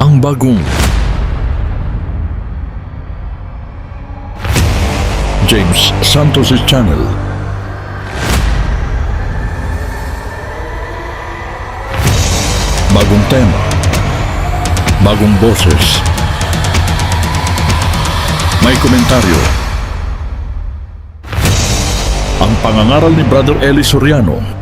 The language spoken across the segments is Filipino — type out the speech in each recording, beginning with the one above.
ang bagong James Santos' Channel. Bagong tema, bagong boses, may komentaryo. Ang pangangaral ni Brother Eli Soriano.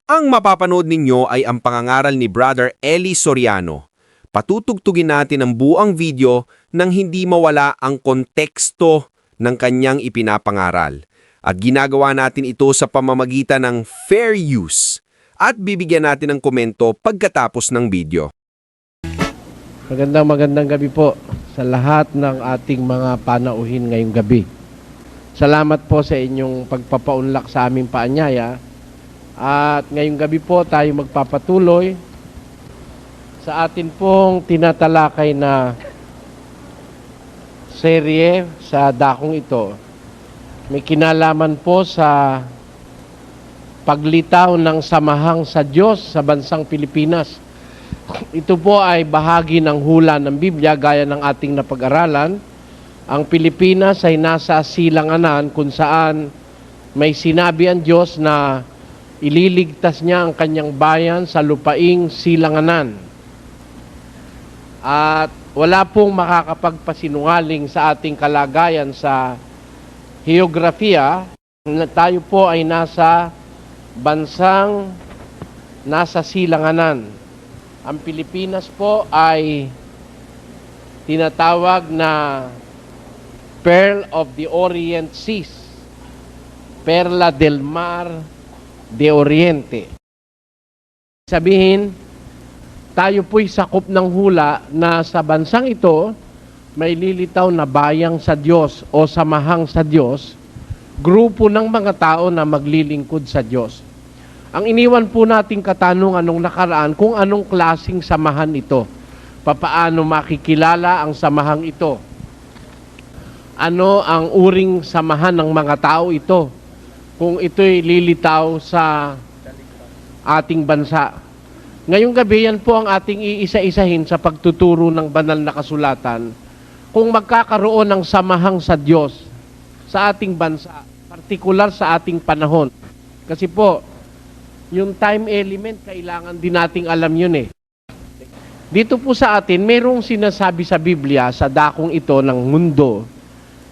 Ang mapapanood ninyo ay ang pangangaral ni Brother Eli Soriano. Patutugtugin natin ang buang video nang hindi mawala ang konteksto ng kanyang ipinapangaral. At ginagawa natin ito sa pamamagitan ng fair use. At bibigyan natin ng komento pagkatapos ng video. Magandang gabi po sa lahat ng ating mga panauhin ngayong gabi. Salamat po sa inyong pagpapaunlak sa aming paanyaya. At ngayong gabi po tayo magpapatuloy sa atin pong tinatalakay na serye sa dakong ito. May kinalaman po sa paglitaw ng samahang sa Diyos sa bansang Pilipinas. Ito po ay bahagi ng hula ng Biblia gaya ng ating napag-aralan. Ang Pilipinas ay nasa silanganan kung saan may sinabi ang Diyos na ililigtas niya ang kanyang bayan sa lupaing silanganan. At wala pong makakapagpasinungaling sa ating kalagayan sa heografiya na tayo po ay nasa bansang nasa silanganan. Ang Pilipinas po ay tinatawag na Pearl of the Orient Seas, Perla del Mar de Oriente. Sabihin, tayo po'y sakop ng hula na sa bansang ito may lilitaw na bayang sa Diyos o samahang sa Diyos, grupo ng mga tao na maglilingkod sa Diyos. Ang iniwan po nating katanungan nung nakaraan kung anong klasing samahan ito. Papaano makikilala ang samahang ito? Ano ang uring samahan ng mga tao ito? Kung ito'y lilitaw sa ating bansa. Ngayong gabi, yan po ang ating iisa-isahin sa pagtuturo ng banal na kasulatan. Kung magkakaroon ng samahang sa Diyos sa ating bansa, partikular sa ating panahon. Kasi po, yung time element, kailangan din nating alam yun eh. Dito po sa atin, mayroong sinasabi sa Biblia, sa dakong ito ng mundo,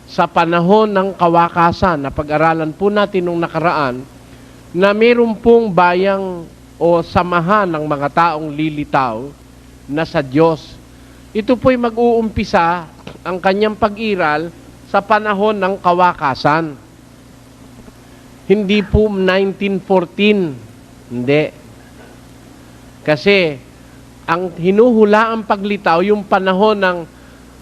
sa panahon ng kawakasan, na pag-aralan po natin nung nakaraan, na mayroon pong bayang o samahan ng mga taong lilitaw na sa Diyos. Ito po'y mag-uumpisa ang kanyang pag-iral sa panahon ng kawakasan. Hindi po 1914, hindi. Kasi ang hinuhulaang paglitaw, yung panahon ng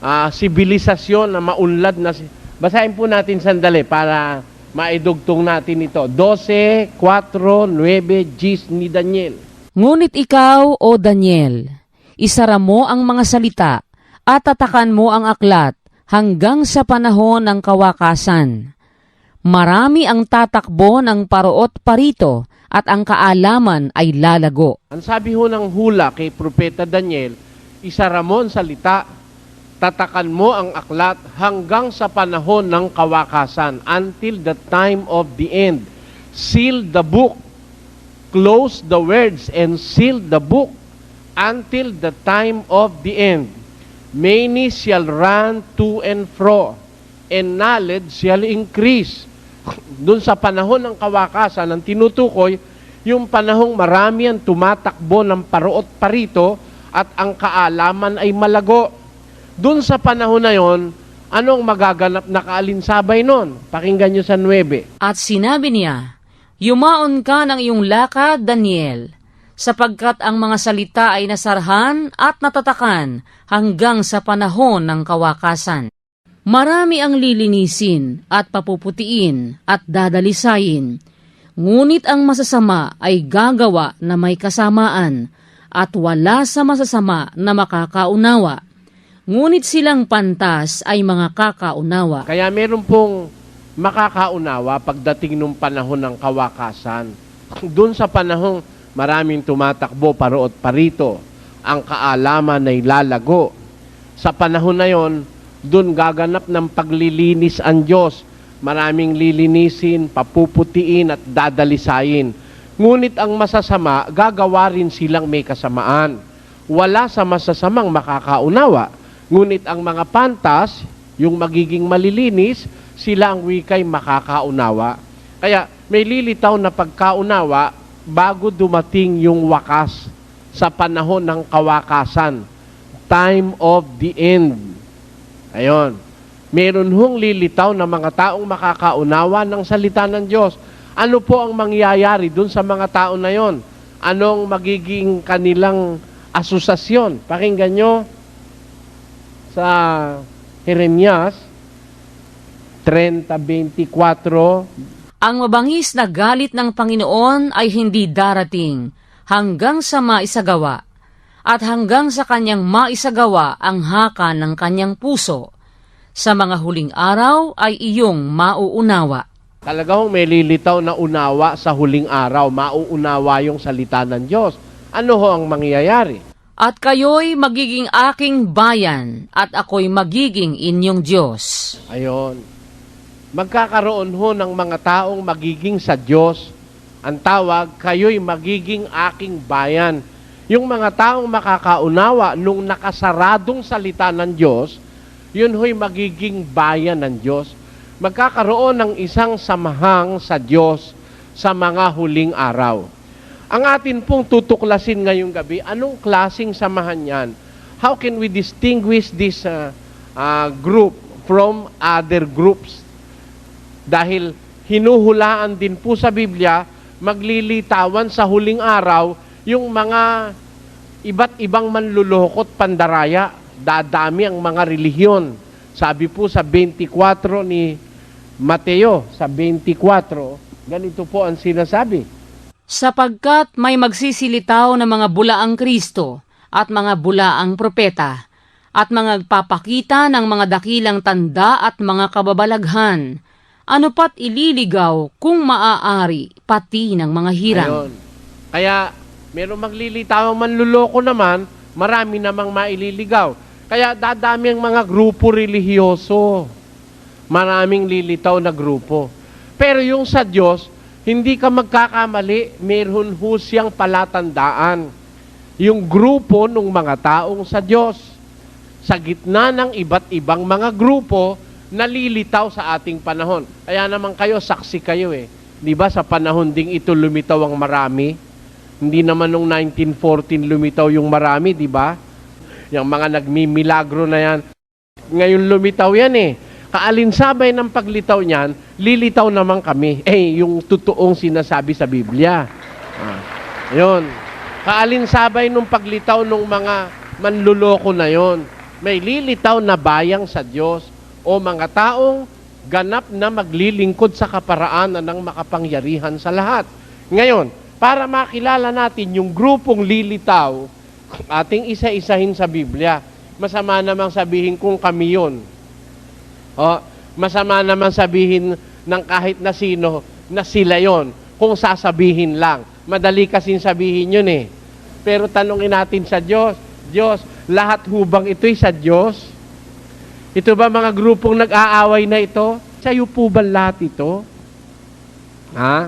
sibilisasyon na maunlad na. Basahin po natin sandali para maidugtong natin ito. 12, 4, 9, 10 ni Daniel. Ngunit ikaw, O Daniel, isara mo ang mga salita at tatakan mo ang aklat hanggang sa panahon ng kawakasan. Marami ang tatakbo ng paroot parito at ang kaalaman ay lalago. Ang sabi ho ng hula kay Propeta Daniel, isara mo ang salita, tatakan mo ang aklat hanggang sa panahon ng kawakasan, until the time of the end. Seal the book, close the words, and seal the book until the time of the end. Many shall run to and fro, and knowledge shall increase. Doon sa panahon ng kawakasan, ang tinutukoy, yung panahong marami ang tumatakbo ng paroot parito at ang kaalaman ay malago. Doon sa panahon na yon, anong magaganap na kaalinsabay nun? Pakinggan nyo sa 9. At sinabi niya, Yumaon ka ng iyong lakad, Daniel, sapagkat ang mga salita ay nasarhan at natatakan hanggang sa panahon ng kawakasan. Marami ang lilinisin at papuputiin at dadalisayin, ngunit ang masasama ay gagawa na may kasamaan at wala sa masasama na makakaunawa. Ngunit silang pantas ay mga kakaunawa. Kaya meron pong makakaunawa pagdating ng panahon ng kawakasan. Doon sa panahong maraming tumatakbo paro't parito, ang kaalaman ay lalago. Sa panahon na yon, doon gaganap ng paglilinis ang Diyos. Maraming lilinisin, papuputiin at dadalisayin. Ngunit ang masasama, gagawa rin silang may kasamaan. Wala sa masasamang makakaunawa. Ngunit ang mga pantas, yung magiging malilinis, sila ang wikay makakaunawa. Kaya may lilitaw na pagkaunawa bago dumating yung wakas sa panahon ng kawakasan. Time of the end. Ayon. Meron hong lilitaw na mga taong makakaunawa ng salita ng Diyos. Ano po ang mangyayari dun sa mga tao na yon? Anong magiging kanilang asosasyon? Pakinggan nyo sa Jeremias 30:24. Ang mabangis na galit ng Panginoon ay hindi darating hanggang sa maisagawa at hanggang sa kanyang maisagawa ang haka ng kanyang puso. Sa mga huling araw ay iyong mauunawa. Talagang may lilitaw na unawa sa huling araw. Mauunawa yung salita ng Diyos. Ano ho ang mangyayari? At kayo'y magiging aking bayan at ako'y magiging inyong Diyos. Ayon. Magkakaroon ho ng mga taong magiging sa Diyos. Ang tawag, kayo'y magiging aking bayan. Yung mga taong makakaunawa nung nakasaradong salita ng Diyos, yun ho'y magiging bayan ng Diyos. Magkakaroon ng isang samahang sa Diyos sa mga huling araw. Ang atin pong tutuklasin ngayong gabi, anong klaseng samahan yan? How can we distinguish this group from other groups? Dahil hinuhulaan din po sa Biblia, maglilitawan sa huling araw yung mga iba't ibang manlulukot pandaraya. Dadami ang mga relihiyon. Sabi po sa 24 ni Mateo, sa 24, ganito po ang sinasabi. Sapagkat may magsisilitaw na mga bulaang Kristo at mga bulaang propeta at mga nagpapakita ng mga dakilang tanda at mga kababalaghan. Ano pat ililigaw kung maaari pati ng mga hirang. Ayun. Kaya meron maglilitaw ang manluloko naman, marami namang maililigaw. Kaya dadami ang mga grupo relihiyoso. Maraming lilitaw na grupo. Pero yung sa Diyos, hindi ka magkakamali, meron ho siyang palatandaan. Yung grupo ng mga taong sa Diyos. Sa gitna ng iba't ibang mga grupo, nalilitaw sa ating panahon. Kaya naman kayo, saksi kayo eh. Di ba sa panahon ding ito lumitaw ang marami? Hindi naman nung 1914 lumitaw yung marami, di ba? Yung mga nagmimilagro na yan. Ngayon lumitaw yan eh. Kaalinsabay ng paglitaw niyan, lilitaw naman kami. Yung totoong sinasabi sa Biblia. Yun. Kaalinsabay nung paglitaw ng mga manluloko na yon, may lilitaw na bayang sa Diyos o mga taong ganap na maglilingkod sa kaparaanan ng makapangyarihan sa lahat. Ngayon, para makilala natin yung grupong lilitaw, ating isa-isahin sa Biblia. Masama namang sabihin kung kami yun. Masama naman sabihin ng kahit na sino na sila yon kung sasabihin lang. Madali kasing sabihin yun eh. Pero tanungin natin sa Diyos, Diyos, lahat hubang ito'y sa Diyos? Ito ba mga grupong nag-aaway na ito? Sa'yo po ba lahat ito? Ha?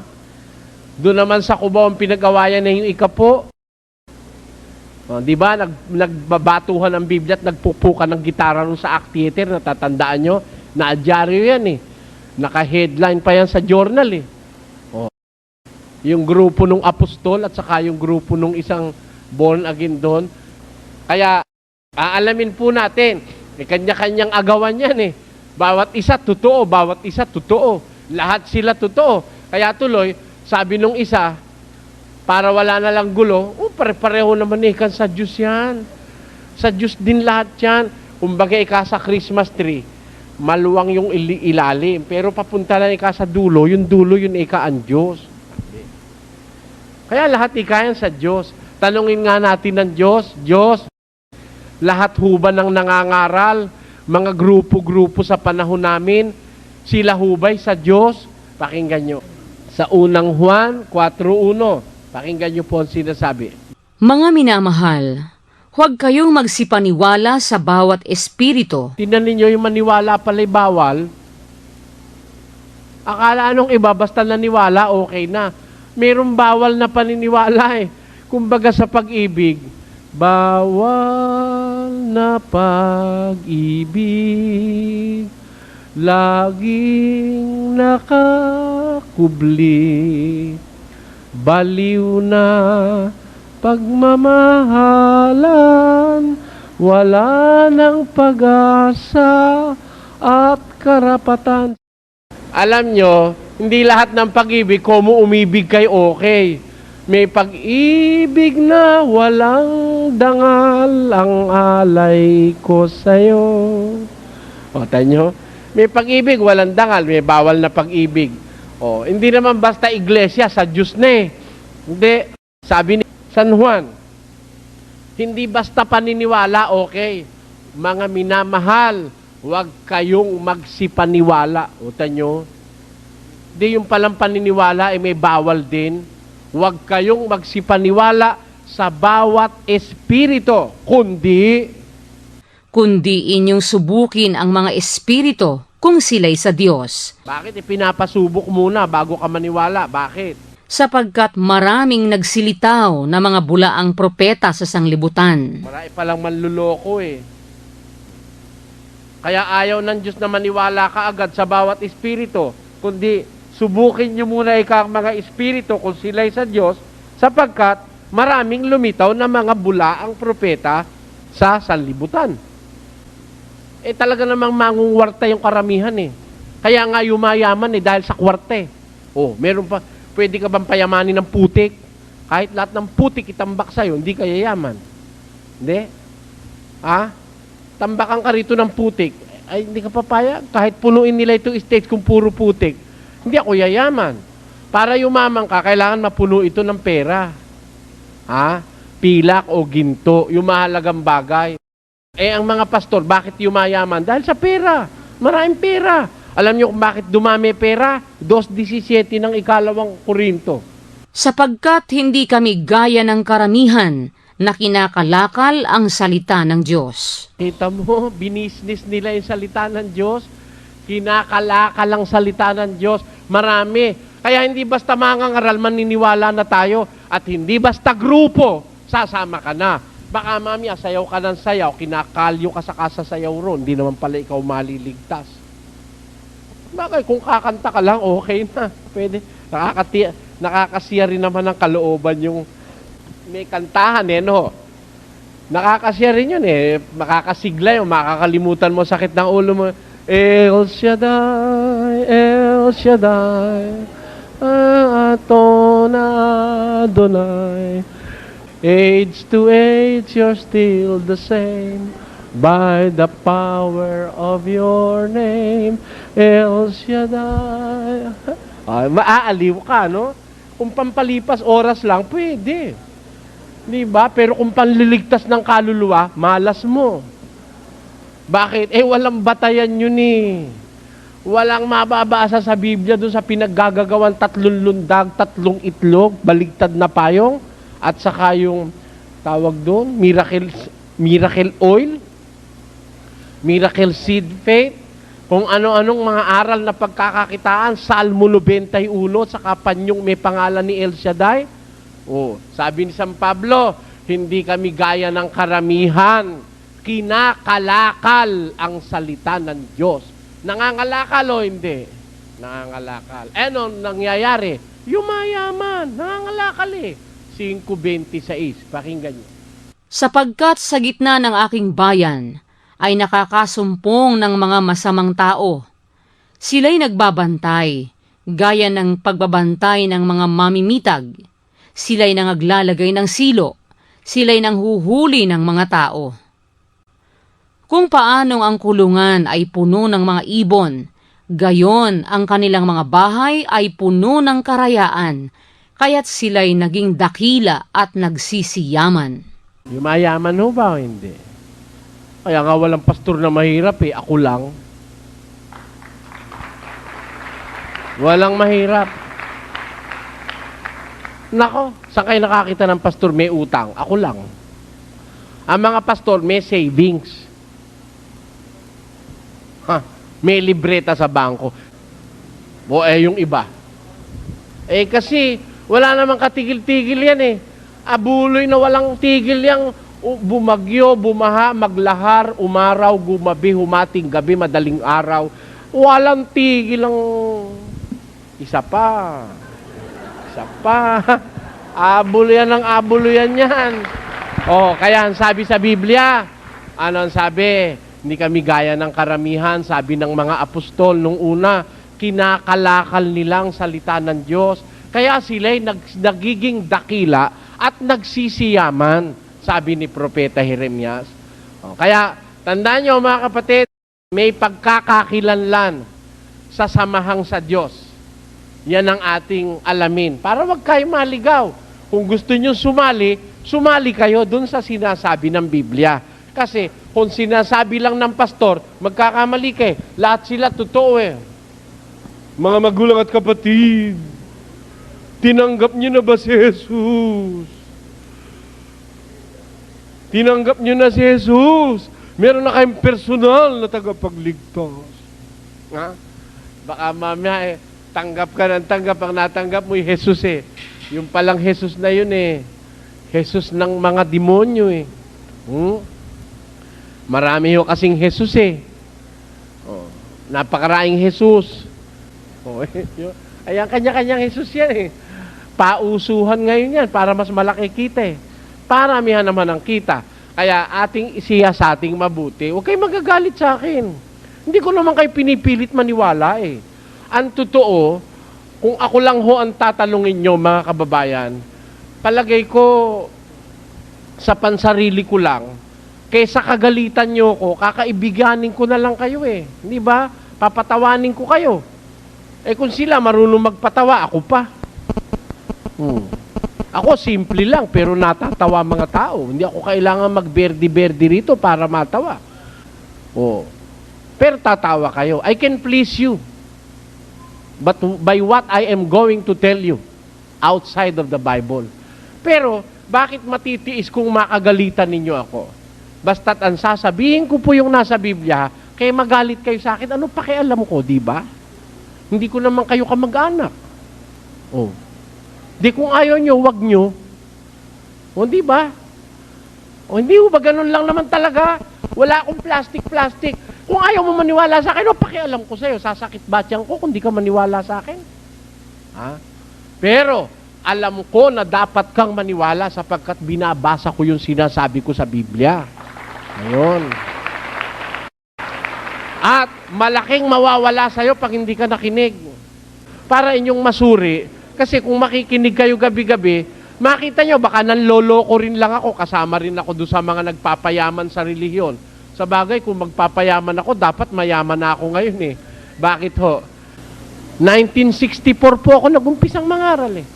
Doon naman sa Cubao ang pinag-awayan na yung ikapo. Di ba, nagbabatuhan ng Biblia at nagpupukan ng gitara nung sa Act Theater, natatandaan nyo? Na-adyaryo yan eh. Naka-headline pa yan sa journal eh. Yung grupo ng apostol at saka yung grupo ng isang born again doon. Kaya, aalamin po natin, may kanya-kanyang agawan yan eh. Bawat isa totoo, bawat isa totoo. Lahat sila totoo. Kaya tuloy, Sabi nung isa, para wala na lang gulo, pare-pareho naman ikan sa Diyos yan. Sa Diyos din lahat yan. Kumbaga ika sa Christmas tree, maluwang yung ilalim. Pero papunta lang ika sa dulo, yung dulo yun ika ang Diyos. Kaya lahat ika yan sa Diyos. Tanungin nga natin ng Diyos, Diyos, lahat huba ng nangangaral, mga grupo-grupo sa panahon namin, sila hubay sa Diyos? Pakinggan nyo. Sa unang Juan 4:1, pakinggan nyo po ang sinasabi. Mga minamahal, huwag kayong magsipaniwala sa bawat espiritu. Tingnan ninyo yung maniwala pala'y bawal. Akala anong iba, basta naniwala, okay na. Merong bawal na paniniwala eh. Kumbaga sa pag-ibig, bawal na pag-ibig, laging nakakubli, baliw na pagmamahalan, wala nang pag-asa at karapatan. Alam nyo, hindi lahat ng pag-ibig, kung umibig kay okay. May pag-ibig na walang dangal ang alay ko sa'yo. O, tanyo, may pag-ibig, walang dangal, may bawal na pag-ibig. O, hindi naman basta iglesia, sa Diyos na eh. Hindi, sabi ni San Juan, hindi basta paniniwala, okay. Mga minamahal, huwag kayong magsipaniwala. O, tanyo, hindi yung palang paniniwala, may bawal din. Huwag kayong magsipaniwala sa bawat espiritu, kundi Inyong subukin ang mga espiritu kung sila'y sa Diyos. bakit ipinapasubok muna bago ka maniwala? Bakit? Sapagkat maraming nagsilitaw na mga bulaang propeta sa sanglibutan. Marami palang manluloko eh. Kaya ayaw ng Diyos na maniwala ka agad sa bawat espiritu, kundi subukin nyo muna ikang mga espiritu kung sila'y sa Diyos, sapagkat maraming lumitaw na mga bulaang propeta sa sanlibutan. Eh talaga namang mangungwarta yung karamihan eh. Kaya nga yumayaman eh dahil sa kwarte. Oh, meron pa, pwede ka bang payamanin ng putik? Kahit lahat ng putik itambak sa'yo, hindi ka yayaman. Hindi? Ha? Tambakan ka rito ng putik, ay hindi ka papaya. Kahit punuin nila itong stage kung puro putik, hindi ako yayaman. Para yumaman ka, kailangan mapuno ito ng pera. Ha? Pilak o ginto, yung mahalagang bagay. Eh, ang mga pastor, bakit yumayaman? Dahil sa pera. Maraming pera. Alam niyo kung bakit dumami pera? 2:17 ng 2 Korinto. Sapagkat hindi kami gaya ng karamihan na kinakalakal ang salita ng Diyos. Kita mo, binisnis nila yung salita ng Diyos. Kinakalakal ang salita ng Diyos. Marami. Kaya hindi basta mangangaral, maniniwala na tayo. At hindi basta grupo, sasama ka na. Baka mami, sayaw ka ng sayaw, kinakalyo ka sa kasasayaw ron, hindi naman pala ikaw maliligtas. Bakit? Kung kakanta ka lang, okay na. Pwede. Nakakasiya rin naman ng kalooban yung may kantahan eh, no? Nakakasiya rin yun eh. Makakasigla yun, makakalimutan mo sakit ng ulo mo. El Shaddai, El Shaddai, Adonai. Age to age, you're still the same. By the power of your name, El Shaddai. Maaaliw ka, no? Kung pampalipas oras lang, pwede. Diba? Pero kung panliligtas ng kaluluwa, malas mo. Bakit? Eh, walang batayan yun eh. Walang mababasa sa Biblia doon sa pinaggagawan 3 lundag, 3 itlog, baligtad na payong, at saka yung tawag doon, miracle oil, miracle seed faith, kung ano-anong mga aral na pagkakakitaan, Salmo 91, saka panyong may pangalan ni El Shaddai. Oh, sabi ni San Pablo, hindi kami gaya ng karamihan, kinakalakal ang salita ng Diyos. Nangangalakal o hindi? Nangangalakal. Ano nangyayari? Yumayaman, nangangalakal eh. 5:26, pakinggan niyo. Sapagkat sa gitna ng aking bayan ay nakakasumpong ng mga masamang tao. Sila'y nagbabantay, gaya ng pagbabantay ng mga mamimitag. Sila'y nangaglalagay ng silo, sila'y nanghuhuli ng mga tao. Kung paanong ang kulungan ay puno ng mga ibon, gayon ang kanilang mga bahay ay puno ng karayaan, kaya't sila'y naging dakila at nagsisiyaman. Yumayaman ho ba o hindi? Kaya nga walang pastor na mahirap eh, ako lang. Walang mahirap. Nako, saan kayo nakakita ng pastor may utang? Ako lang. Ang mga pastor may savings. May libreta sa bangko. O yung iba. Kasi wala namang katigil-tigil yan eh. Abuloy na walang tigil yang bumagyo, bumaha, maglahar, umaraw, gumabi, humating gabi, madaling araw. Walang tigil ang isa pa. Abuluyan ng abuluyan yan. Kaya sabi sa Biblia, ano ang sabi? Hindi kami gaya ng karamihan, sabi ng mga apostol nung una, kinakalakal nilang salita ng Diyos. Kaya sila'y nagiging dakila at nagsisiyaman, sabi ni Propeta Jeremias. Kaya tandaan nyo mga kapatid, may pagkakakilanlan sa samahang sa Diyos. Yan ang ating alamin. Para wag kayo maligaw. Kung gusto nyo sumali, sumali kayo dun sa sinasabi ng Biblia. Kasi kung sinasabi lang ng pastor, magkakamali kayo. Lahat sila totoo eh. Mga magulang at kapatid, tinanggap niyo na ba si Jesus? Tinanggap niyo na si Jesus. Meron na kayong personal na tagapagligtas. Baka mamaya tanggap ka ng tanggap, ang natanggap mo yung Jesus eh. Yung palang Jesus na yun eh. Jesus ng mga demonyo eh. Marami ho kasing Jesus eh. Napakaraming Jesus. Ayan, kanya-kanyang Jesus yan eh. Pausuhan ngayon yan para mas malaki kita eh. Paramihan naman ang kita. Kaya ating isiya sa ating mabuti. Huwag kayo magagalit sa akin. Hindi ko naman kayo pinipilit maniwala eh. Ang totoo, kung ako lang ho ang tatalungin nyo mga kababayan, palagay ko sa pansarili ko lang, kaysa kagalitan nyo ko, kakaibiganin ko na lang kayo eh. Hindi ba? Papatawanin ko kayo. Kung sila marunong magpatawa, ako pa. Ako simple lang, pero natatawa mga tao. Hindi ako kailangan magberdi-berdi rito para matawa. Pero tatawa kayo. I can please you. But by what I am going to tell you outside of the Bible. Pero, bakit matitiis kung makagalitan ninyo ako? Basta't ang sasabihin ko po yung nasa Biblia, kaya magalit kayo sa akin, ano pakialam ko, di ba? Hindi ko naman kayo kamag-anak. Di kung ayaw nyo, wag nyo. Di ba? Hindi ba ganun lang naman talaga? Wala akong plastic. Kung ayaw mo maniwala sa akin, pakialam ko sa'yo, sasakit ba tiyan ko kung di ka maniwala sa akin? Pero, alam ko na dapat kang maniwala sapagkat binabasa ko yung sinasabi ko sa Biblia. Ayun. At malaking mawawala sa'yo pag hindi ka nakinig. Para inyong masuri, kasi kung makikinig kayo gabi-gabi, makita nyo, baka nanloloko rin lang ako, kasama rin ako doon sa mga nagpapayaman sa relihiyon. Sa bagay, kung magpapayaman ako, dapat mayaman na ako ngayon eh. Bakit ho? 1964 po ako nag-umpisang mangaral eh.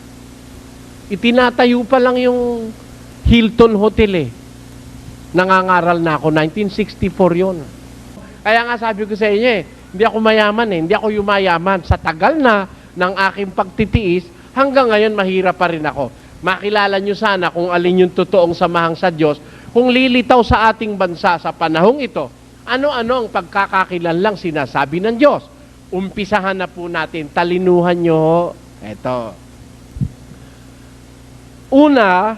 Itinatayo pa lang yung Hilton Hotel eh. Nangangaral na ako, 1964 yon. Kaya nga sabi ko sa inyo eh, hindi ako mayaman eh, hindi ako yumayaman. Sa tagal na ng aking pagtitiis, hanggang ngayon mahirap pa rin ako. Makilala nyo sana kung alin yung totoong samahang sa Diyos, kung lilitaw sa ating bansa sa panahong ito, ano-ano ang pagkakakilanlang sinasabi ng Diyos. Umpisahan na po natin, talinuhan nyo. Ito. Una,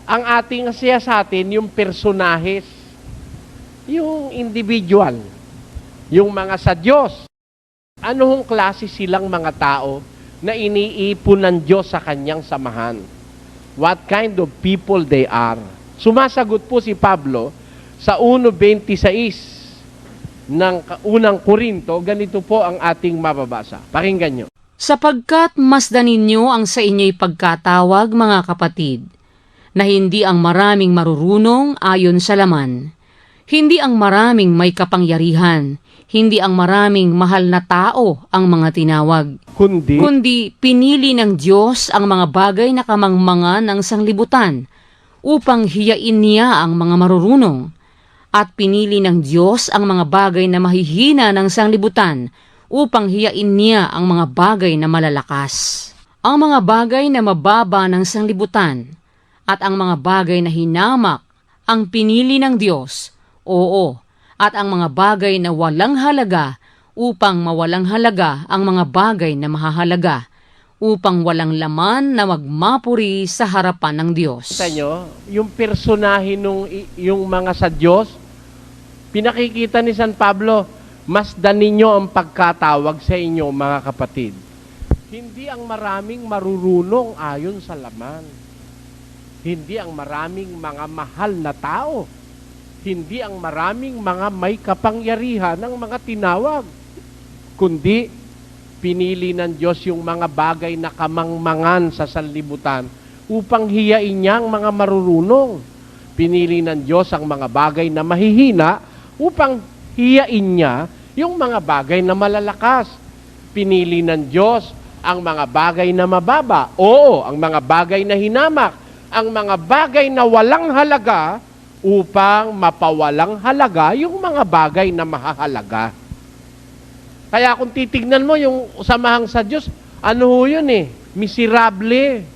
ang ating siyasatin, yung personahes, yung individual, yung mga sa Diyos. Anong klase silang mga tao na iniipon ng Diyos sa kanyang samahan? What kind of people they are? Sumasagot po si Pablo sa 1:26 ng unang Korinto, ganito po ang ating mababasa. Pakinggan nyo. Sapagkat masdan ninyo ang sa inyo'y pagkatawag, mga kapatid, na hindi ang maraming marurunong ayon sa laman, hindi ang maraming may kapangyarihan, hindi ang maraming mahal na tao ang mga tinawag, kundi pinili ng Diyos ang mga bagay na kamangmangan ng sanglibutan upang hiyain niya ang mga marurunong, at pinili ng Diyos ang mga bagay na mahihina ng sanglibutan upang hiyain niya ang mga bagay na malalakas. Ang mga bagay na mababa ng sanglibutan at ang mga bagay na hinamak ang pinili ng Diyos, oo, at ang mga bagay na walang halaga upang mawalang halaga ang mga bagay na mahahalaga, upang walang laman na magmapuri sa harapan ng Diyos. Kita nyo, yung personahe yung mga sa Diyos, pinakikita ni San Pablo, masdan ninyo ang pagkatawag sa inyo, mga kapatid. Hindi ang maraming marurunong ayon sa laman. Hindi ang maraming mga mahal na tao. Hindi ang maraming mga may kapangyarihan ng mga tinawag. Kundi, pinili ng Diyos yung mga bagay na kamangmangan sa sanlibutan upang hiyain niya ang mga marurunong. Pinili ng Diyos ang mga bagay na mahihina upang hiyain niya yung mga bagay na malalakas. Pinili ng Diyos ang mga bagay na mababa. Oo, ang mga bagay na hinamak. Ang mga bagay na walang halaga upang mapawalang halaga yung mga bagay na mahahalaga. Kaya kung titignan mo yung samahang sa Diyos, ano ho yun eh? Miserable.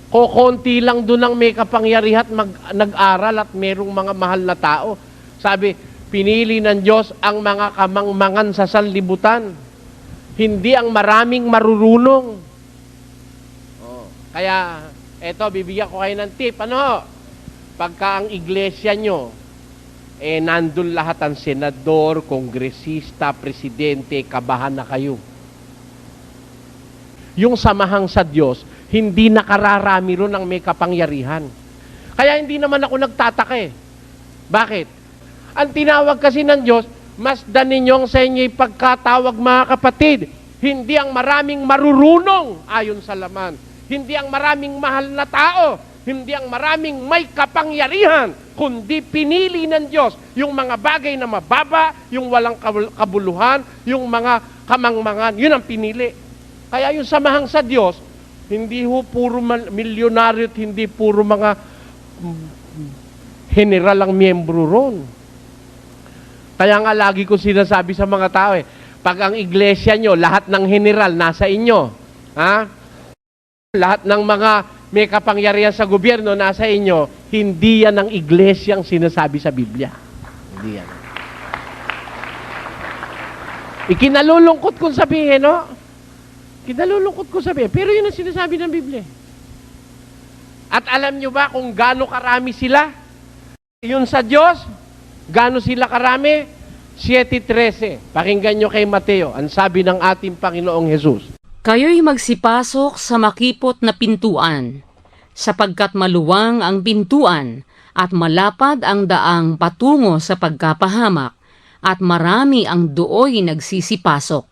Kokonti lang doon ang may kapangyarihan at nag-aral at merong mga mahal na tao. Sabi, pinili ng Diyos ang mga kamangmangan sa sanlibutan. Hindi ang maraming marurunong. Oh, kaya, eto, bibigyan ko kayo ng tip. Ano? Pagka ang iglesia nyo, nandun lahat ang senador, kongresista, presidente, kabahan na kayo. Yung samahang sa Diyos, hindi nakararami ron ang may kapangyarihan. Kaya hindi naman ako nagtataka eh. Bakit? Ang tinawag kasi ng Diyos, masdan ninyong sa inyo'y pagkatawag, mga kapatid. Hindi ang maraming marurunong ayon sa laman. Hindi ang maraming mahal na tao. Hindi ang maraming may kapangyarihan. Kundi pinili ng Diyos yung mga bagay na mababa, yung walang kabuluhan, yung mga kamangmangan. Yun ang pinili. Kaya yung samahang sa Diyos, hindi ho puro milyonaryo at hindi puro mga general ang miyembro ron. Kaya nga lagi ko sinasabi sa mga tao pag ang iglesia nyo, lahat ng general nasa inyo, ha? Lahat ng mga may kapangyarihan sa gobyerno nasa inyo, hindi yan ang iglesia ang sinasabi sa Biblia. Hindi yan. Ikinalulungkot kong sabihin, no? Kinalulungkot ko sabihin, pero yun ang sinasabi ng Biblia. At alam nyo ba kung gaano karami sila? Yun sa Diyos, gaano sila karami? 7:13. Pakinggan nyo kay Mateo, ang sabi ng ating Panginoong Jesus. Kayo'y magsipasok sa makipot na pintuan, sapagkat maluwang ang pintuan at malapad ang daang patungo sa pagkapahamak, at marami ang dooy nagsisipasok.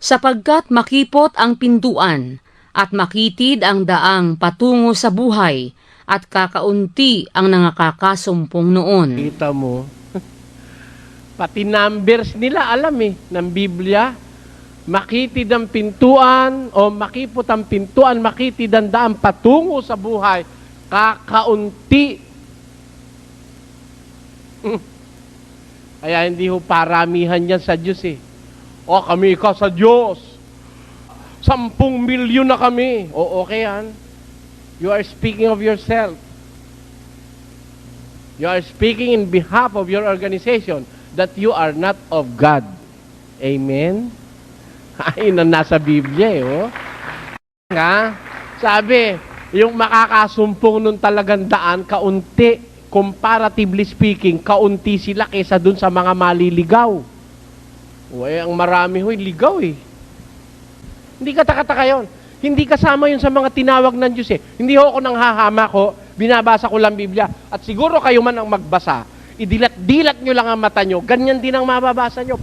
Sapagkat makipot ang pintuan at makitid ang daang patungo sa buhay, at kakaunti ang nangakakasumpong noon. Kita mo, pati numbers nila alam ng Biblia. Makitid ang pintuan o makipot ang pintuan, makitid ang daang patungo sa buhay, kakaunti. Kaya hindi ho paramihan yan sa Diyos O kami ka sa Diyos. 10 milyon na kami. O okay yan. You are speaking of yourself. You are speaking in behalf of your organization that you are not of God. Amen? Ayun ang nasa Biblia Nga, sabi, yung makakasumpong nun talagang daan, kaunti, comparatively speaking, kaunti sila kaysa dun sa mga maliligaw. Ang marami ligaw Hindi katakataka yun. Hindi kasama yun sa mga tinawag ng Diyos Hindi ako nang hahama ko, binabasa ko lang Biblia. At siguro kayo man ang magbasa, idilat-dilat nyo lang ang mata nyo, ganyan din ang mababasa nyo.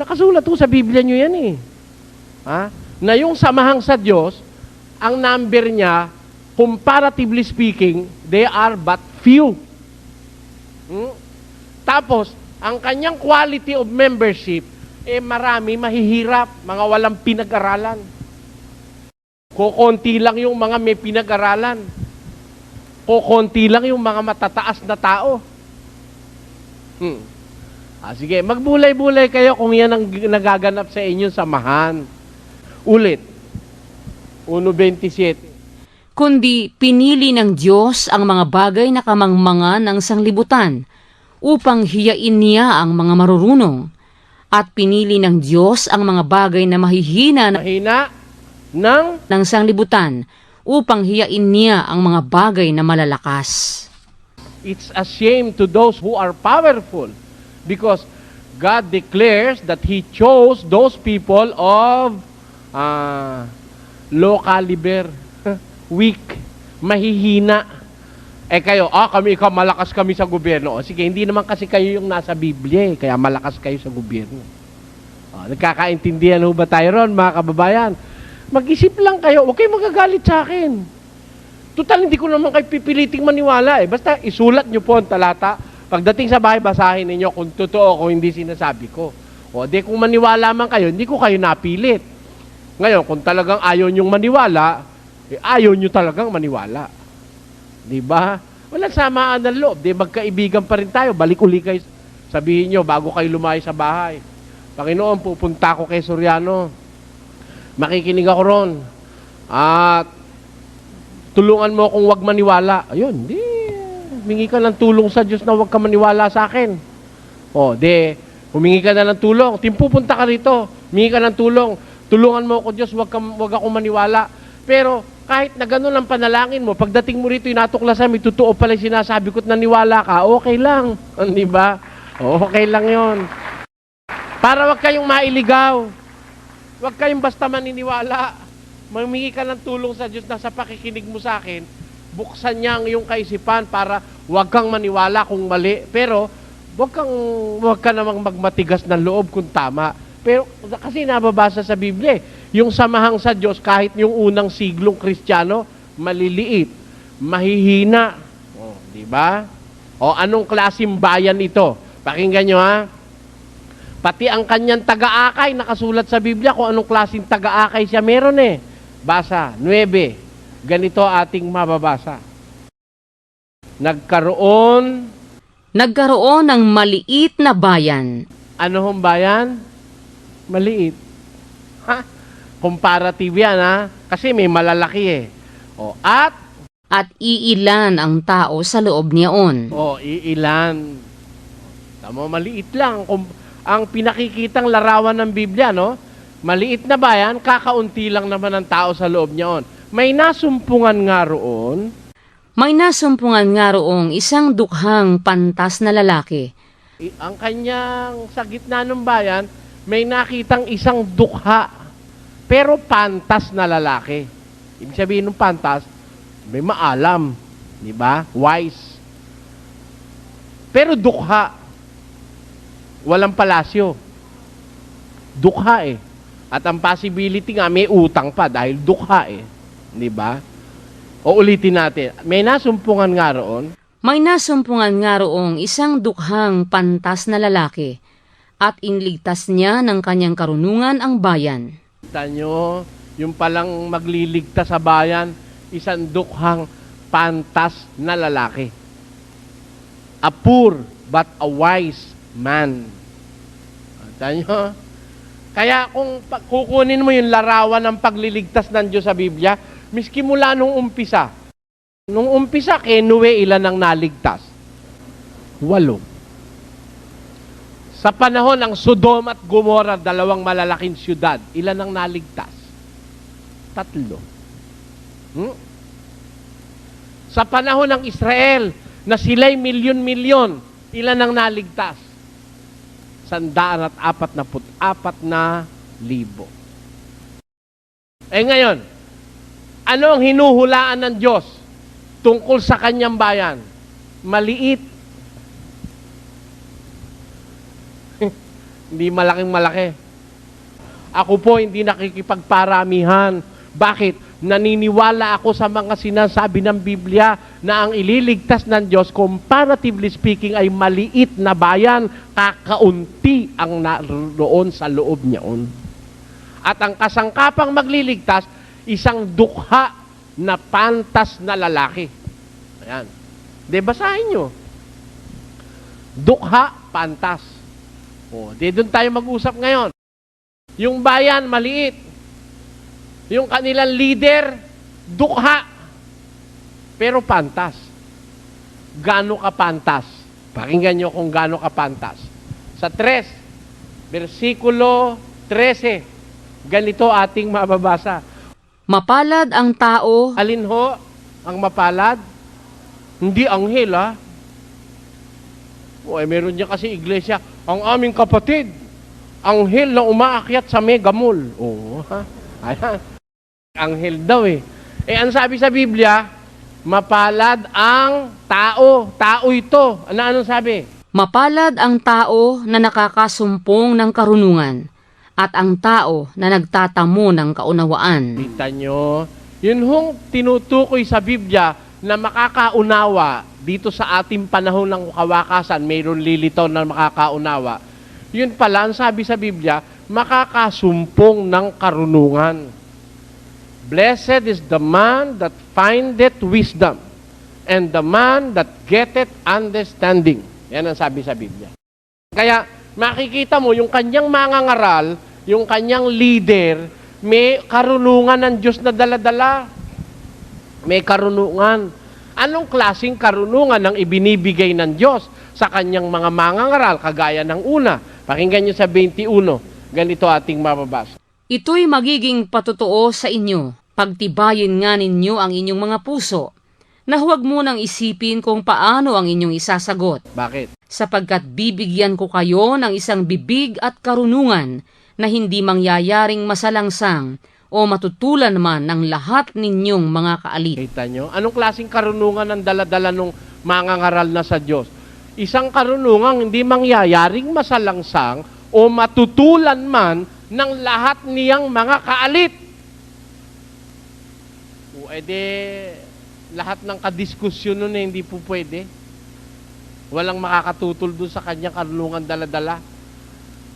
Nakasulat sa Biblia nyo yan na yung samahang sa Diyos, ang number niya, comparatively speaking, they are but few. Tapos, ang kanyang quality of membership, marami, mahihirap, mga walang pinag-aralan. Kukunti lang yung mga may pinag-aralan. Kukunti lang yung mga matataas na tao. Sige, magbulay-bulay kayo kung yan ang nagaganap sa inyong samahan. Ulit. 1:27. Kundi pinili ng Diyos ang mga bagay na kamangmangan ng sanglibutan upang hiyain niya ang mga marurunong. At pinili ng Diyos ang mga bagay na mahihina Mahina ng sanglibutan upang hiyain niya ang mga bagay na malalakas. it's a shame to those who are powerful because God declares that He chose those people of low caliber, weak, mahihina. Kayo, ikaw malakas kami sa gobyerno. Sige, hindi naman kasi kayo yung nasa Biblia, kaya malakas kayo sa gobyerno. Nagkakaintindihan ho ba tayo ron, mga kababayan? Mag-isip lang kayo, huwag kayo magagalit sa akin. Total, hindi ko naman kayo pipiliting maniwala. Basta isulat nyo po ang talata. Pagdating sa bahay, basahin ninyo kung totoo, kung hindi sinasabi ko. Di kung maniwala man kayo, hindi ko kayo napilit. Ngayon, kung talagang ayaw nyong maniwala, ayaw nyo talagang maniwala. Diba? Walang samaan ng loob. Magkaibigan pa rin tayo. Balik uli kayo. Sabihin nyo, bago kayo lumayo sa bahay. Panginoon, pupunta ako kay Soriano. Makikinig ako ron. At tulungan mo akong wag maniwala. Ayun, humingi ka ng tulong sa Diyos na wag ka maniwala sa akin. Humingi ka na ng tulong. Pupunta ka rito. Humingi ka ng tulong. Tulungan mo ako Diyos, wag ako maniwala. Pero kahit na gano'n ang panalangin mo, pagdating mo rito, inatuklasan, may totoo pala sinasabi ko't naniwala ka, okay lang. Di ba? Okay lang yon. Para wag kayong mailigaw. Wag kayong basta maniniwala. Humingi ka ng tulong sa Diyos na sa pakikinig mo sa akin, buksan niya ang iyong kaisipan para wag kang maniwala kung mali. Pero wag ka namang magmatigas ng loob kung tama. Pero kasi nababasa sa Biblia, yung samahang sa Diyos, kahit yung unang siglong Kristiyano, maliliit, mahihina. Di ba? Anong klaseng bayan ito? Pakinggan nyo ha. Pati ang kanyang taga-akay, nakasulat sa Biblia kung anong klaseng taga-akay siya meron Basa, 9. Ganito ating mababasa. Nagkaroon ng maliit na bayan. Ano hong bayan? Maliit. Comparative yan kasi may malalaki At iilan ang tao sa loob niyaon. iilan. Tama, maliit lang. Ang pinakikitang larawan ng Biblia, maliit na bayan, kakaunti lang naman ang tao sa loob niyaon. May nasumpungan nga roon. May nasumpungan nga roong isang dukhang pantas na lalaki. Ang kanyang sa gitna ng bayan, may nakitang isang dukha. Pero pantas na lalaki. Ibig sabihin ng pantas, may maalam. Di ba? Wise. Pero dukha. Walang palasyo. Dukha At ang possibility nga, may utang pa dahil dukha Di ba? Ulitin natin. May nasumpungan nga roon. May nasumpungan nga roong isang dukhang pantas na lalaki at inligtas niya ng kanyang karunungan ang bayan. Kita nyo, yung palang magliligtas sa bayan, isang dukhang pantas na lalaki. A poor but a wise man. Kita nyo? Kaya kung kukunin mo yung larawan ng pagliligtas ng Diyos sa Biblia, miski mula nung umpisa. Nung umpisa, kay Noe, ilan ang naligtas? 8. Sa panahon ng Sodom at Gomorrah, 2 malalaking syudad, ilan ang naligtas? 3. Sa panahon ng Israel, na sila'y milyon-milyon, ilan ang naligtas? 144,000. Ngayon, ano ang hinuhulaan ng Diyos tungkol sa kanyang bayan? Maliit. Hindi malaking malaki. Ako po hindi nakikipagparamihan. Bakit? Naniniwala ako sa mga sinasabi ng Biblia na ang ililigtas ng Diyos, comparatively speaking, ay maliit na bayan, kakaunti ang naroon sa loob niyaon. At ang kasangkapang magliligtas, isang dukha na pantas na lalaki. Ayan. De, basahin nyo. Dukha, pantas. O, di doon tayo mag-usap ngayon. Yung bayan, maliit. Yung kanilang leader, dukha. Pero pantas. Gaano ka pantas? Pakinggan nyo kung gaano ka pantas. Sa 3, versikulo 13, ganito ating mababasa. Mapalad ang tao, Alin ho ang mapalad? Hindi anghel, ha? O, meron niya kasi iglesia, ang aming kapatid, anghel na umaakyat sa mega mall. Oo, ha? Ayan. Anghel daw eh. Ang sabi sa Biblia, mapalad ang tao. Tao ito. Anong sabi? mapalad ang tao na nakakasumpong ng karunungan at ang tao na nagtatamo ng kaunawaan. Kita nyo, yun hong tinutukoy sa Biblia na makakaunawa dito sa ating panahon ng kawakasan, mayroon lilitaw na makakaunawa. Yun pala, ang sabi sa Biblia, makakasumpong ng karunungan. Blessed is the man that findeth wisdom, and the man that getteth understanding. Yan ang sabi sa Biblia. Kaya, makikita mo, yung kanyang mangangaral, yung kanyang leader, may karunungan ng Diyos na dala-dala. May karunungan. Anong klaseng karunungan ang ibinibigay ng Diyos sa kanyang mga mangangaral, kagaya ng una? Pakinggan nyo sa 21. Ganito ating mababasa. Ito'y magiging patotoo sa inyo. Pagtibayin nga ninyo ang inyong mga puso, na huwag mo nang isipin kung paano ang inyong isasagot. Bakit? Sapagkat bibigyan ko kayo ng isang bibig at karunungan na hindi mangyayaring masalangsang o matutulan man ng lahat ninyong mga kaalit. Kita nyo? Anong klaseng karunungan ang dala-dala ng mangangaral na sa Diyos? Isang karunungan hindi mangyayaring masalangsang o matutulan man ng lahat niyang mga kaalit. O edi, lahat ng kadiskusyon nun hindi po pwede. Walang makakatutol doon sa kanyang karunungan dala-dala.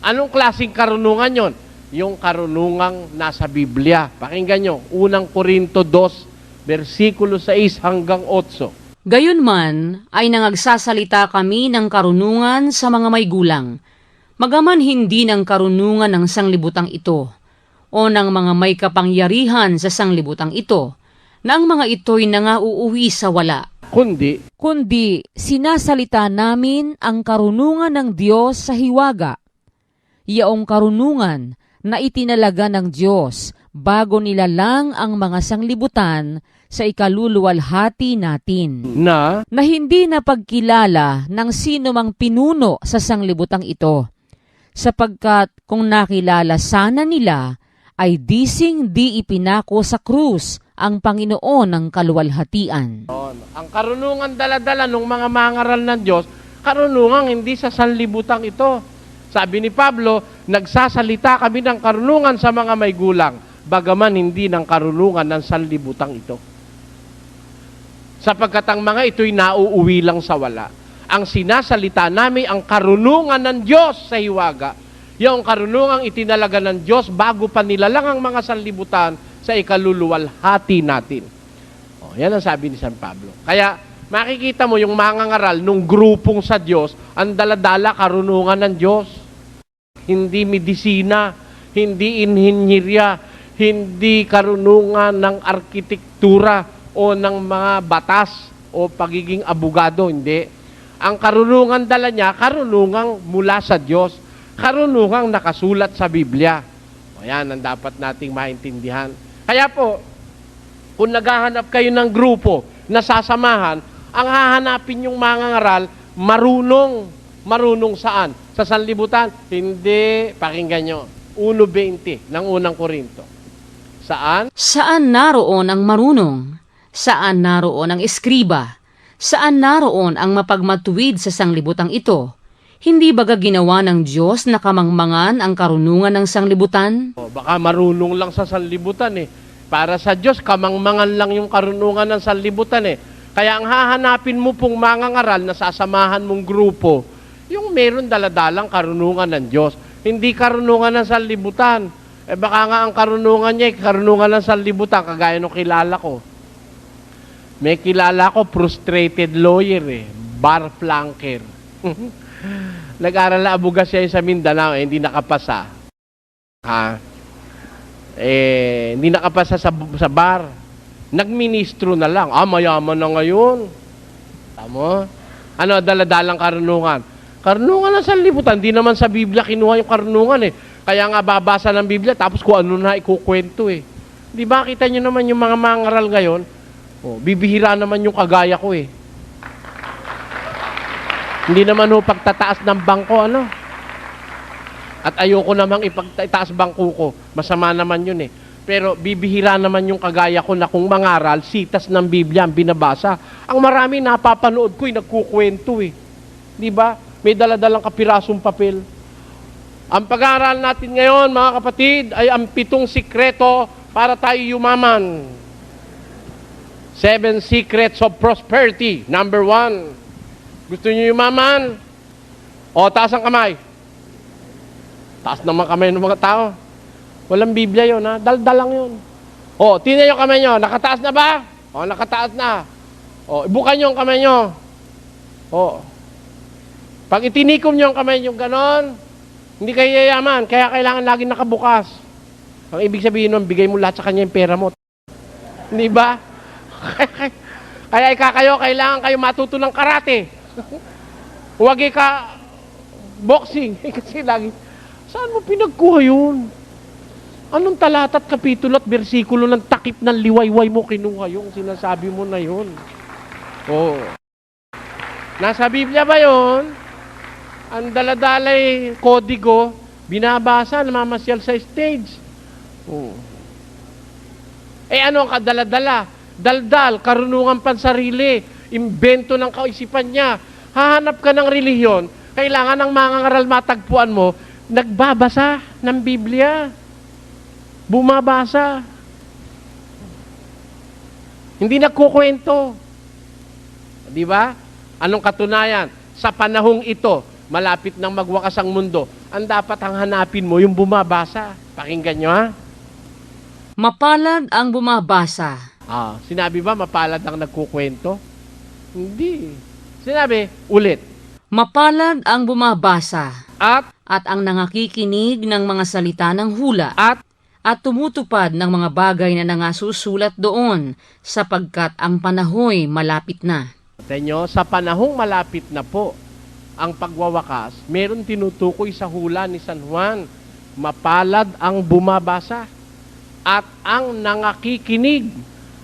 Anong klaseng karunungan yon? Yung karunungang nasa Biblia. Pakinggan nyo, 1 Korinto 2, versikulo 6 hanggang 8. Gayunman ay nangagsasalita kami ng karunungan sa mga may gulang, magaman hindi ng karunungan ng sanglibutang ito, o ng mga may kapangyarihan sa sanglibutang ito, na ang mga ito'y nangauuwi sa wala. Kundi, sinasalita namin ang karunungan ng Diyos sa hiwaga, yaong karunungan na itinalaga ng Diyos bago nilalang ang mga sanglibutan sa ikaluluwalhati natin, na hindi napagkilala ng sino mang pinuno sa sanglibutang ito, sapagkat kung nakilala sana nila, ay dising di ipinako sa krus ang Panginoon ng kaluwalhatian. ang karunungan dala-dala ng mga mangaral ng Diyos, karunungan hindi sa sanlibutan ito. Sabi ni Pablo, nagsasalita kami ng karunungan sa mga may gulang, bagaman hindi ng karunungan ng sanlibutan ito. Sapagkat ang mga ito'y nauuwi lang sa wala. Ang sinasalita namin ang karunungan ng Diyos sa hiwaga. Yung karunungang itinalaga ng Diyos bago pa nilalang ang mga sanlibutan sa ikaluluwalhati natin. Yan ang sabi ni San Pablo. Kaya makikita mo yung mangangaral nung grupong sa Diyos, ang daladala karunungan ng Diyos. Hindi medisina, hindi inhinyerya, hindi karunungan ng arkitektura o ng mga batas o pagiging abogado, hindi. Ang karunungan dala niya, karunungang mula sa Diyos, karunungang nakasulat sa Biblia. Yan ang dapat nating maintindihan. Kaya po, kung naghahanap kayo ng grupo na sasamahan, ang hahanapin yung mangangaral, marunong. Marunong saan? Sa sanlibutan? Hindi. Pakinggan nyo. 1:20 ng 1 Korinto. Saan? Saan naroon ang marunong? Saan naroon ang eskriba? Saan naroon ang mapagmatuwid sa sanglibutang ito? Hindi baga ginawa ng Diyos na kamangmangan ang karunungan ng sanglibutan? Baka marunong lang sa sanlibutan eh. Para sa Diyos, kamangmangan lang yung karunungan ng sanlibutan eh. Kaya ang hahanapin mo pong mangangaral na sasamahan mong grupo, yung meron daladalang karunungan ng Diyos. Hindi karunungan ng sanlibutan. Eh baka nga ang karunungan niya, karunungan ng sanlibutan, kagaya nung kilala ko. May kilala ko, frustrated lawyer eh. Bar flanker. Nag-aral na abuga siya sa Mindanao, hindi nakapasa. Hindi nakapasa sa bar. Nagministro na lang. Mayaman na ngayon. Tamo? Ano, daladalang karunungan. Karunungan na sa libutan. Hindi naman sa Biblia kinuha yung karunungan eh. Kaya nga babasa ng Biblia, tapos kung ano na ikukwento eh. Di ba, kita nyo naman yung mga mangaral ngayon, bibihira naman yung kagaya ko eh. Hindi naman pagtataas ng bangko, ano? At ayoko namang ipagtaas bangko ko. Masama naman yun eh. Pero bibihira naman yung kagaya ko na kung mangaral, sitas ng Biblia ang binabasa. Ang marami napapanood ko nagkukwento eh. Di ba? May daladalang kapirasong papel. Ang pag-aaral natin ngayon, mga kapatid, ay ang 7 sikreto para tayo yumaman. 7 secrets of prosperity. Number 1. Gusto niyo yumaman? Taas ang kamay. Taas naman kamay ng mga tao. Walang Biblia yun, ha? Daldal lang yun. Tingnan yung kamay nyo. Nakataas na ba? Nakataas na. Ibukan nyo ang kamay nyo. Pag itinikom nyo ang kamay nyo ganon, hindi kayo yayaman. Kaya kailangan laging nakabukas. Ang ibig sabihin nun, bigay mo lahat sa kanya yung pera mo. Hindi ba? Kaya kailangan kayo matuto ng karate. Huwag ka boxing. Kasi lagi, saan mo pinagkuha yun? Anong talata at kapitulo at bersikulo ng takip ng liwayway mo kinuha yung sinasabi mo na yun? Nasa Biblia ba yun? Ang daladalay kodigo, binabasa, namamasyal sa stage. Ano ang kadaladala? Daldal, karunungan pansarili, imbento ng kaisipan niya. Hahanap ka ng relihiyon, kailangan ng mangangaral matagpuan mo, nagbabasa ng Biblia. Bumabasa. Hindi nagkukwento. Di ba? Anong katunayan? Sa panahong ito, malapit nang magwakas ang mundo, ang dapat ang hanapin mo, yung bumabasa. Pakinggan nyo, ha? Mapalad ang bumabasa. Sinabi ba mapalad ang nagkukwento? Hindi. Sinabi, ulit. Mapalad ang bumabasa At ang nangakikinig ng mga salita ng hula At tumutupad ng mga bagay na nangasusulat doon sapagkat ang panahoy malapit na. Tenyo, sa panahong malapit na po ang pagwawakas, meron tinutukoy sa hula ni San Juan, mapalad ang bumabasa at ang nangakikinig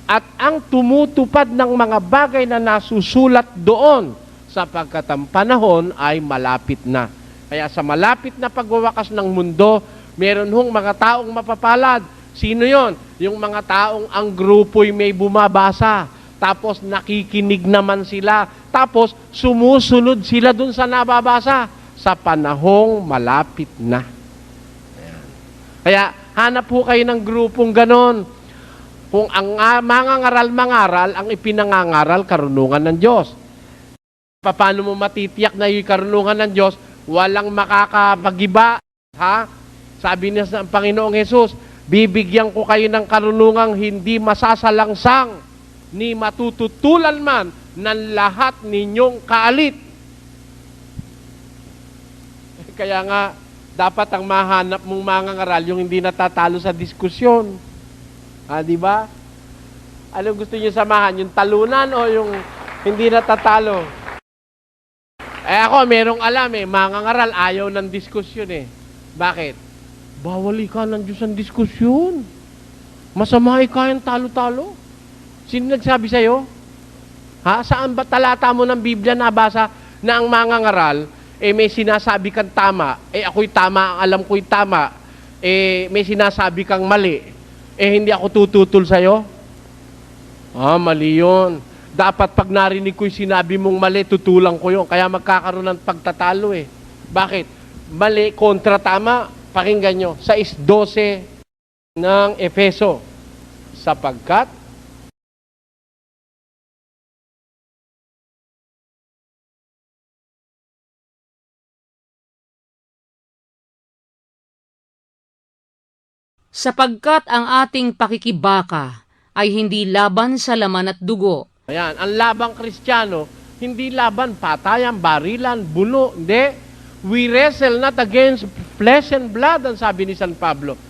at ang tumutupad ng mga bagay na nasusulat doon sapagkat ang panahon ay malapit na. Kaya sa malapit na pagwawakas ng mundo, meron mga taong mapapalad. Sino yon? Yung mga taong ang grupo'y may bumabasa, tapos nakikinig naman sila, tapos sumusunod sila dun sa nababasa sa panahong malapit na. Kaya hanap po kayo ng grupong ganon. Kung ang mangaral, ang ipinangangaral, karunungan ng Diyos. Paano mo matitiyak na yung karunungan ng Diyos? Walang makakapagiba. Sabi niya sa Panginoong Hesus, bibigyan ko kayo ng karunungang hindi masasalangsang ni matututulan man ng lahat ninyong kaalit. Kaya nga, dapat ang mahanap mong mangangaral yung hindi natatalo sa diskusyon. Di ba? Ano gusto niyo samahan? Yung talunan o yung hindi natatalo? Ako, merong alam mangangaral, ayaw ng diskusyon Bakit? Bawal ika ng Diyos ang diskusyon. Masama ika yung talo-talo. Sino nagsabi sa'yo? Saan ba talata mo ng Biblia nabasa na ang mangangaral, may sinasabi kang tama, ako'y tama, alam ko'y tama, may sinasabi kang mali, hindi ako tututol sa'yo? Mali yun. Dapat pag narinig ko'y sinabi mong mali, tutulang ko yun. Kaya magkakaroon ng pagtatalo Bakit? Mali, kontra, tama. Pakinggan nyo. 6:12 ng Efeso. Sapagkat Sapagkat ang ating pakikibaka ay hindi laban sa laman at dugo, ayan, ang labang Kristiyano, hindi laban patayan, barilan, bulo, hindi. We wrestle not against flesh and blood, ang sabi ni San Pablo.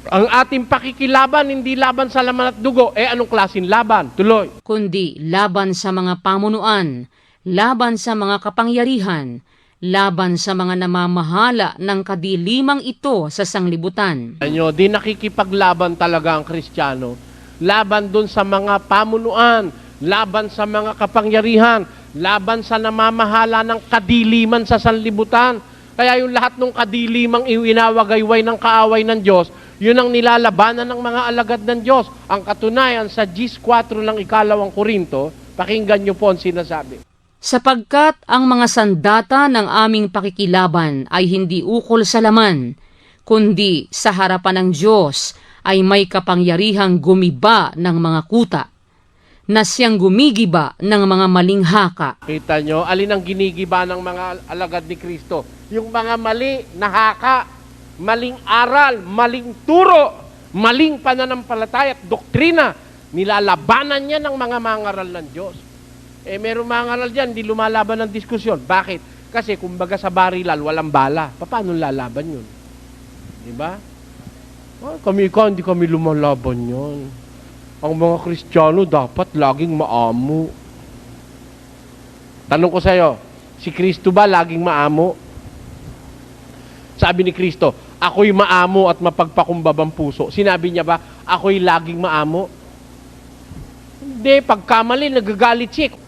Ang ating pakikilaban, hindi laban sa laman at dugo. Anong klaseng laban? Tuloy. kundi laban sa mga pamunuan, laban sa mga kapangyarihan, laban sa mga namamahala ng kadilimang ito sa sanglibutan. Ano, di nakikipaglaban talaga ang Kristiyano. Laban dun sa mga pamunuan, laban sa mga kapangyarihan, laban sa namamahala ng kadiliman sa sanlibutan. Kaya yung lahat ng kadilimang iwinawagayway ng kaaway ng Diyos, yun ang nilalabanan ng mga alagad ng Diyos. Ang katunayan sa 10:4 ng 2 Korinto, pakinggan nyo po ang sinasabi. Sapagkat ang mga sandata ng aming pakikilaban ay hindi ukol sa laman, kundi sa harapan ng Diyos ay may kapangyarihang gumiba ng mga kuta, na siyang gumigiba ng mga maling haka. Kita nyo, alin ang ginigiba ng mga alagad ni Kristo? Yung mga mali na haka, maling aral, maling turo, maling pananampalataya at doktrina. Nilalabanan niya ng mga mangaral ng Diyos. Merong mangaral dyan, di lumalaban ng diskusyon. Bakit? Kasi kumbaga sa barilan, walang bala. Paano lalaban yun? Diba? Hindi kami lumalaban yun. Ang mga Kristiyano dapat laging maamo. Tanong ko sa'yo, si Kristo ba laging maamo? Sabi ni Kristo, ako'y maamo at mapagpakumbabang puso. Sinabi niya ba, ako'y laging maamo? Hindi, pagkamali, nagagalit siya.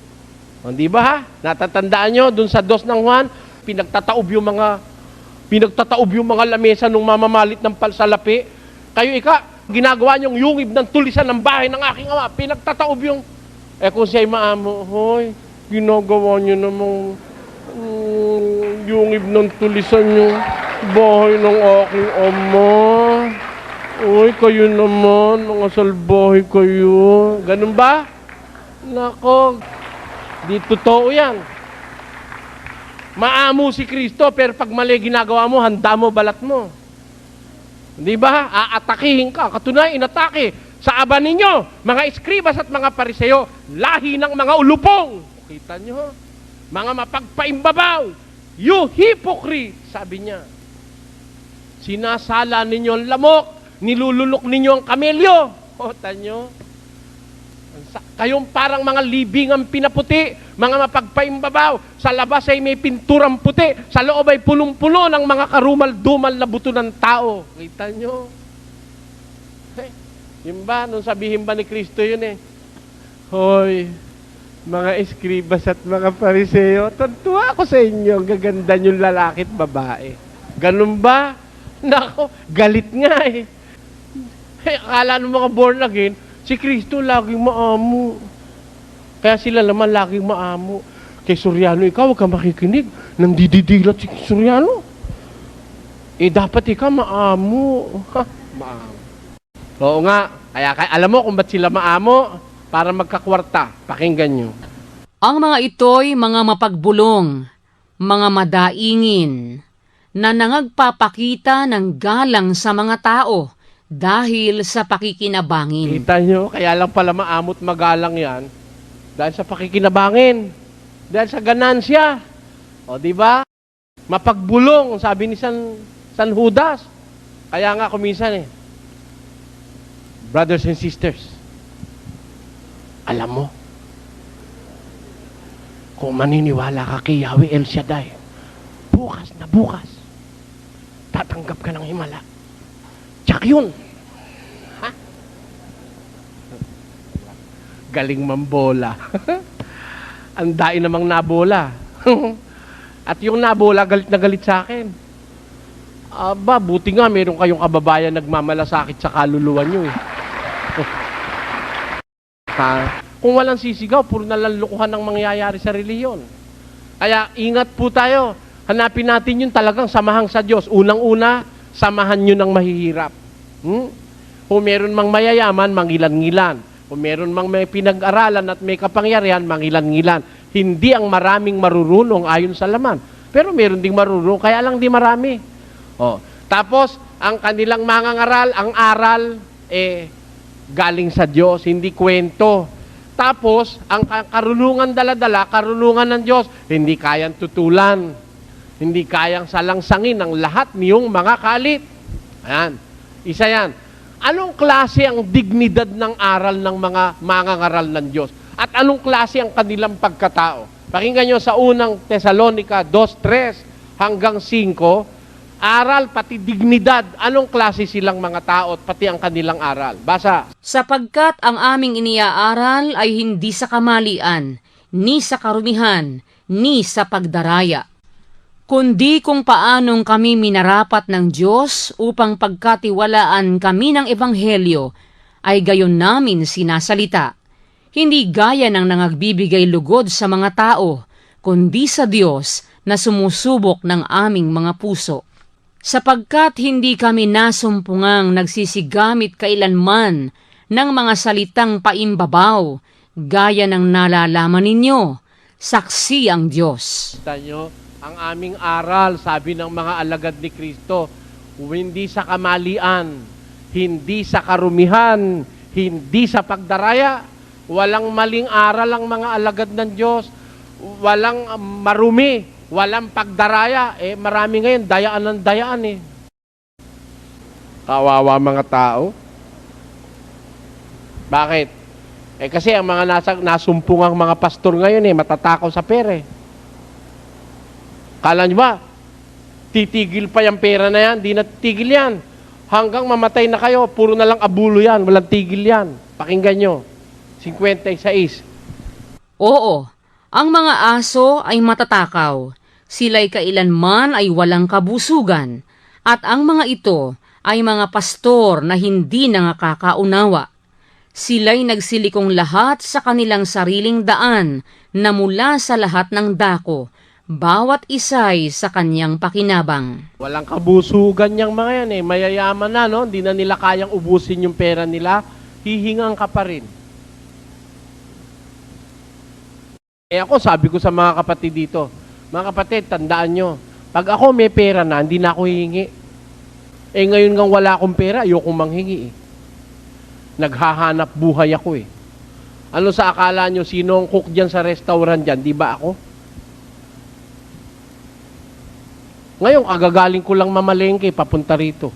Di ba ha? Natatandaan nyo, dun sa 2 ng Juan, pinagtataob yung mga lamesa nung mamamalit ng palsalapi. Kayo ginagawa niyong yungib ng tulisan ng bahay ng aking ama. Pinagtataob yung, kung siya'y maamo, hoy, ginagawa niyo namang yungib ng tulisan yung bahay ng aking ama. Uy, kayo naman, mga salbahe kayo. Ganun ba? Nako, di totoo yan. Maamo si Kristo, pero pag mali ginagawa mo, handa mo, balat mo. Di ba? Aatakihin ka. Katunayan, inatake sa aba ninyo, mga eskribas at mga pariseo, lahi ng mga ulupong. Kita nyo? Mga mapagpaimbabaw. You hypocrite, sabi niya. Sinasala ninyo ang lamok, nilulunok ninyo ang kamelyo. O, tanyo? Kayong parang mga libingang pinaputi, mga mapagpaimbabaw. Sa labas ay may pinturang puti, sa loob ay punong-puno ng mga karumal-dumal na buto ng tao. Kita nyo? Yun ba? Nung sabihin ba ni Kristo yun Hoy, mga eskribas at mga pariseo, tuntua ako sa inyo, gaganda yung lalaki at babae. Ganun ba? Nako, galit nga akala ng mga born again, si Kristo laging maamo. Kaya sila naman laging maamo. Kay Soriano, ikaw huwag ka makikinig. Nandididilat si Soriano. Dapat ikaw maamo. Maamo. Oo nga. Kaya alam mo kung ba't sila maamo? Para magkakwarta. Pakinggan nyo. Ang mga ito'y mga mapagbulong, mga madaingin, na nangagpapakita ng galang sa mga tao dahil sa pakikinabangin. Kita nyo, kaya lang pala maamot magalang yan. Dahil sa pakikinabangin. Dahil sa ganansya. O, di ba? Mapagbulong, sabi ni San Judas. Kaya nga kuminsan brothers and sisters, alam mo, kung maniniwala ka kay Yahweh El Shaddai, bukas na bukas, tatanggap ka ng himala. Tsak yun. Ha? Galing mambola. Ang dain namang nabola. At yung nabola, galit na galit sa akin. Aba, buti nga meron kayong kababayan nagmamalasakit sa kaluluwa nyo Kung walang sisigaw, puro nalang lukuhan ng mangyayari sa reliyon. Kaya ingat po tayo. Hanapin natin yung talagang samahang sa Diyos. Unang-una, samahan nyo ng mahihirap. Kung meron mang mayayaman, mangilan-ngilan. Kung meron mang may pinag-aralan at may kapangyarihan, mangilan-ngilan. Hindi ang maraming marurunong ayon sa laman. Pero meron ding marurunong, kaya lang di marami. Tapos, ang kanilang mangangaral, ang aral, galing sa Diyos, hindi kwento. Tapos, ang karunungan dala-dala, karunungan ng Diyos, hindi kayang tutulan. Hindi kayang salangsangin ng lahat niyong mga kalit. Ayan. Isa yan. Anong klase ang dignidad ng aral ng mga mangangaral ng Diyos? At anong klase ang kanilang pagkatao? Pakinggan nyo sa unang Tesalonica 2:3 hanggang 5, aral pati dignidad. Anong klase silang mga tao at pati ang kanilang aral? Basa. Sapagkat ang aming iniaaral ay hindi sa kamalian, ni sa karumihan, ni sa pagdaraya, kundi kung paanong kami minarapat ng Diyos upang pagkatiwalaan kami ng Ebanghelyo, ay gayon namin sinasalita. Hindi gaya ng nangagbibigay lugod sa mga tao, kundi sa Diyos na sumusubok ng aming mga puso. Sapagkat hindi kami nasumpungang nagsisigamit kailanman ng mga salitang paimbabaw, gaya ng nalalaman ninyo, saksi ang Diyos. Kita nyo, ang aming aral, sabi ng mga alagad ni Kristo, hindi sa kamalian, hindi sa karumihan, hindi sa pagdaraya. Walang maling aral ang mga alagad ng Diyos. Walang marumi, walang pagdaraya. Marami ngayon, dayaan ng dayaan Kawawa mga tao. Bakit? Kasi ang mga nasumpungang mga pastor ngayon matatakaw sa pera Kala nyo ba, titigil pa yung pera na yan? Di natigil yan. Hanggang mamatay na kayo, puro na lang abulo yan, walang tigil yan. Pakinggan nyo, 56. Oo, ang mga aso ay matatakaw, sila'y kailanman ay walang kabusugan, at ang mga ito ay mga pastor na hindi nakakaunawa. Sila'y nagsilikong lahat sa kanilang sariling daan na mula sa lahat ng dako, bawat isa'y sa kanyang pakinabang. Walang kabusugan yung mga yan Mayayaman na, no? Hindi na nila kayang ubusin yung pera nila. Hihingang ka pa rin. Ako, sabi ko sa mga kapatid dito, mga kapatid, tandaan nyo, pag ako may pera na, hindi na ako hihingi. Ngayon nga wala akong pera, ayokong manghingi Naghahanap buhay ako Ano sa akala nyo, sino ang cook dyan sa restaurant dyan? Di ba ako? Ngayon, agagaling ko lang mamalengke, papunta rito.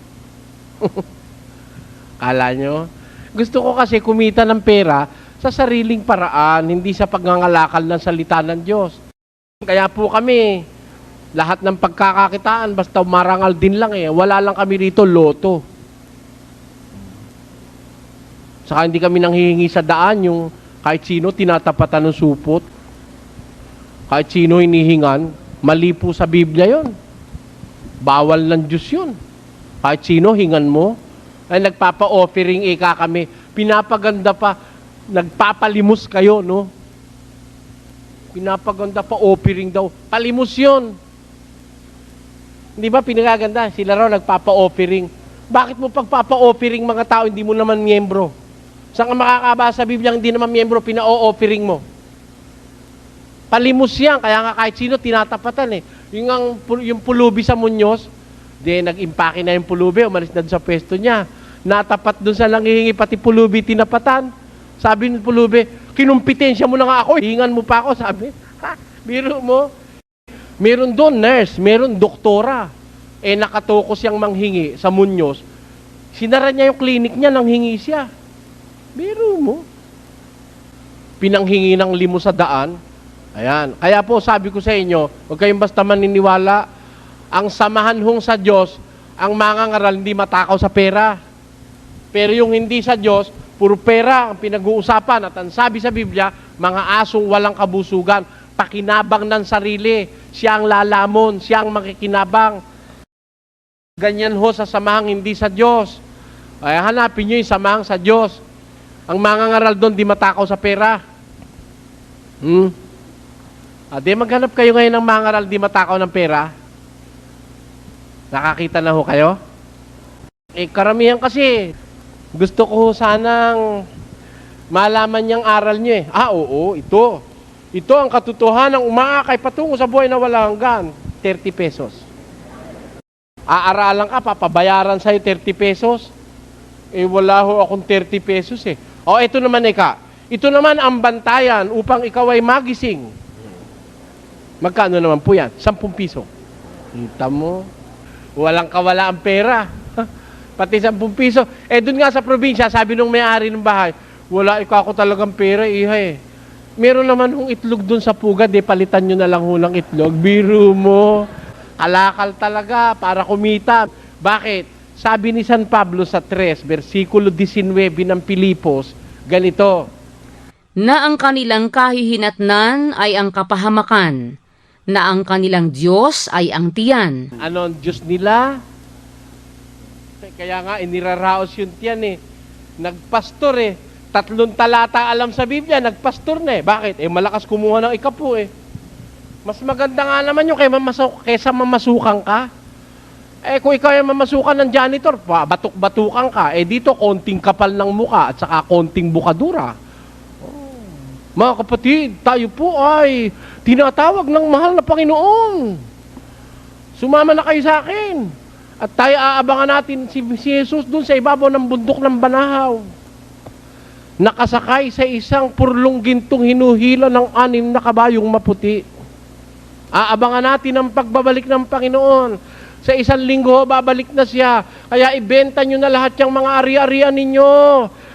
Kala nyo? Gusto ko kasi kumita ng pera sa sariling paraan, hindi sa pagngangalakal ng salita ng Diyos. Kaya po kami, lahat ng pagkakakitaan, basta marangal din lang Wala lang kami rito, loto. Saka hindi kami nanghihingi sa daan, yung kahit sino tinatapatan ng supot. Kahit sino hinihingan, mali po sa Biblia yon. Bawal ng Diyos yun. Kahit sino, hingan mo. Ay nagpapa-offering kami. Pinapaganda pa, nagpapalimos kayo, no? Pinapaganda pa, offering daw. Palimos yun. Hindi ba pinagaganda? Sila raw nagpapa-offering. Bakit mo pagpapa-offering mga tao, hindi mo naman miyembro? Saan ka makakabasa sa Biblia, hindi naman miyembro, pina-offering mo? Palimos yan, kaya nga kahit sino tinatapatan Yung pulubi sa Muñoz, nag-impake na yung pulubi, umalis na sa pwesto niya. Natapat doon sa nanghihingi, pati pulubi tinapatan. Sabi ng pulubi, kinumpitensya mo na nga ako, hingan mo pa ako, sabi. Biro mo. Meron doon nurse, meron doktora. Nakatokos yung manghingi sa Muñoz. Sinara niya yung clinic niya, nanghingi siya. Biro mo. Pinanghingi ng limo sa daan. Ayan. Kaya po sabi ko sa inyo, huwag kayong basta maniniwala. Ang samahan hong sa Diyos, ang mangangaral hindi matakaw sa pera. Pero yung hindi sa Diyos, puro pera ang pinag-uusapan. At ang sabi sa Biblia, mga asong walang kabusugan, pakinabang ng sarili. Siya ang lalamon, siya ang makikinabang. Ganyan ho sa samahang hindi sa Diyos. Ay, hanapin nyo yung samahang sa Diyos. Ang mangangaral doon, di matakaw sa pera. Di maghanap kayo ngayon ng mangaral di matakaw ng pera. Nakakita na ho kayo? Karamihan kasi, gusto ko sanang malaman niyang aral niyo eh. Oo, ito. Ito ang katotohanan ng umaakay patungo sa buhay na walang hanggan. 30 pesos. Aaralan ka, papabayaran sa'yo 30 pesos. Wala ho akong 30 pesos eh. Ito naman ito naman ang bantayan upang ikaw ay magising. Magkano naman po yan? 10 piso. Kita mo, walang kawala ang pera. Pati 10 piso. Dun nga sa probinsya, sabi nung may-ari ng bahay, wala ako talagang pera, iha eh. Meron naman hong itlog dun sa pugad, palitan nyo na lang ho ng itlog. Biro mo, kalakal talaga para kumita. Bakit? Sabi ni San Pablo sa 3, versikulo 19 ng Pilipos, ganito, Na ang kanilang kahihinatnan ay ang kapahamakan, na ang kanilang Diyos ay ang tiyan. ano ang Diyos nila? Kaya nga, iniraraos yun tiyan eh. Nagpastor eh. 3 talata alam sa Biblia, nagpastor na eh. Bakit? Malakas kumuha ng ikapu eh. Mas maganda nga naman yung kaysa mamasukan ka. Kung ikaw ay mamasukan ng janitor, batuk-batukan ka. Dito, konting kapal ng muka at saka konting bukadura. Mga kapatid, tayo po ay tinatawag ng mahal na Panginoon. Sumama na kayo sa akin. At tayo aabangan natin si Jesus dun sa ibabaw ng bundok ng Banahaw. Nakasakay sa isang purlong gintong hinuhila ng 6 na kabayong maputi. Aabangan natin ang pagbabalik ng Panginoon. Sa 1 linggo, babalik na siya. Kaya ibenta nyo na lahat yung mga ari-arian ninyo.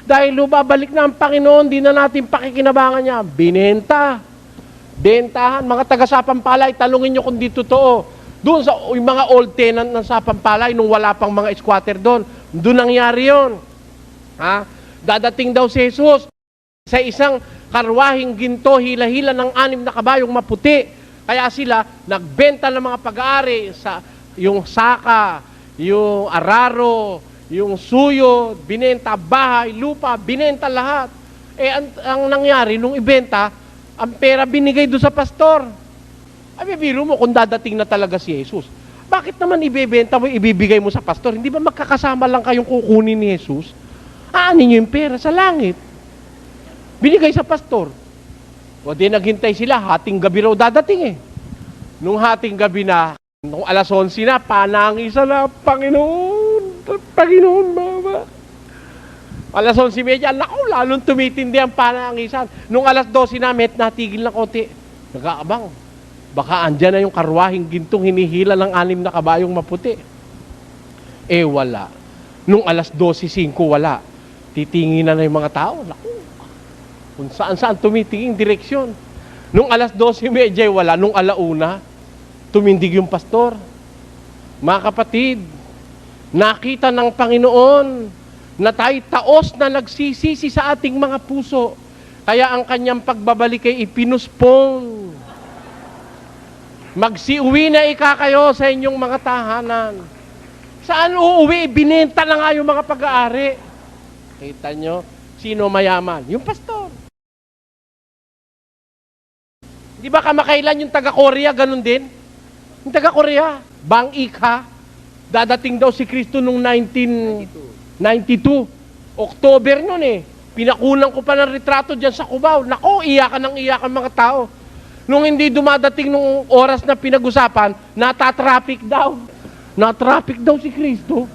Dahil babalik na ang Panginoon, di na natin pakikinabangan niya. Binenta. Bentahan. Mga taga-Sapampalay, talungin nyo kung di totoo. Doon sa yung mga old tenant ng Sapampalay, nung wala pang mga squatter doon, doon nangyari yun. Dadating daw si Jesus sa isang karwahing ginto, hila-hila ng 6 na kabayong maputi. Kaya sila nagbenta ng mga pag-aari sa yung saka, yung araro, yung suyo, binenta bahay, lupa, binenta lahat. Ang nangyari, nung ibenta, ang pera binigay doon sa pastor. Biro mo kung dadating na talaga si Jesus. Bakit naman ibebenta mo, ibibigay mo sa pastor? Hindi ba magkakasama lang kayong kukunin ni Jesus? Aanin nyo yung pera sa langit. Binigay sa pastor. Di naghintay sila, hating gabi raw dadating eh. Nung hating gabi na, nung alas 11 na, panangisan na, Panginoon, Mama. Alas 11:30, naku, lalong tumitindi ang panangisan. Nung alas 12 na, natigil na konti. Nag-aabang. Baka andyan na yung karwahing gintong hinihila ng 6 na kabayong maputi. Wala. Nung alas 12:05, wala. Titingin na yung mga tao. Naku, kung saan-saan tumitingin direksyon. Nung alas 12:30, wala. Nung alauna, tumindig yung pastor. Mga kapatid, nakita ng Panginoon na tayo taos na nagsisisi sa ating mga puso. Kaya ang kanyang pagbabalik ay ipinuspong. Magsiuwi na kayo sa inyong mga tahanan. Saan uuwi? Binenta na nga yung mga pag-aari. Kita nyo, sino mayaman? Yung pastor. Di ba kamakailan yung taga-Korea, ganun din? Yung taga-Korea, Bang Ik-ha, dadating daw si Kristo nung 1992. October nun eh. Pinakunan ko pa ng retrato dyan sa Cubao. Nako, iyakan mga tao. Nung hindi dumadating nung oras na pinag-usapan, natatraffic daw. Natraffic daw si Kristo.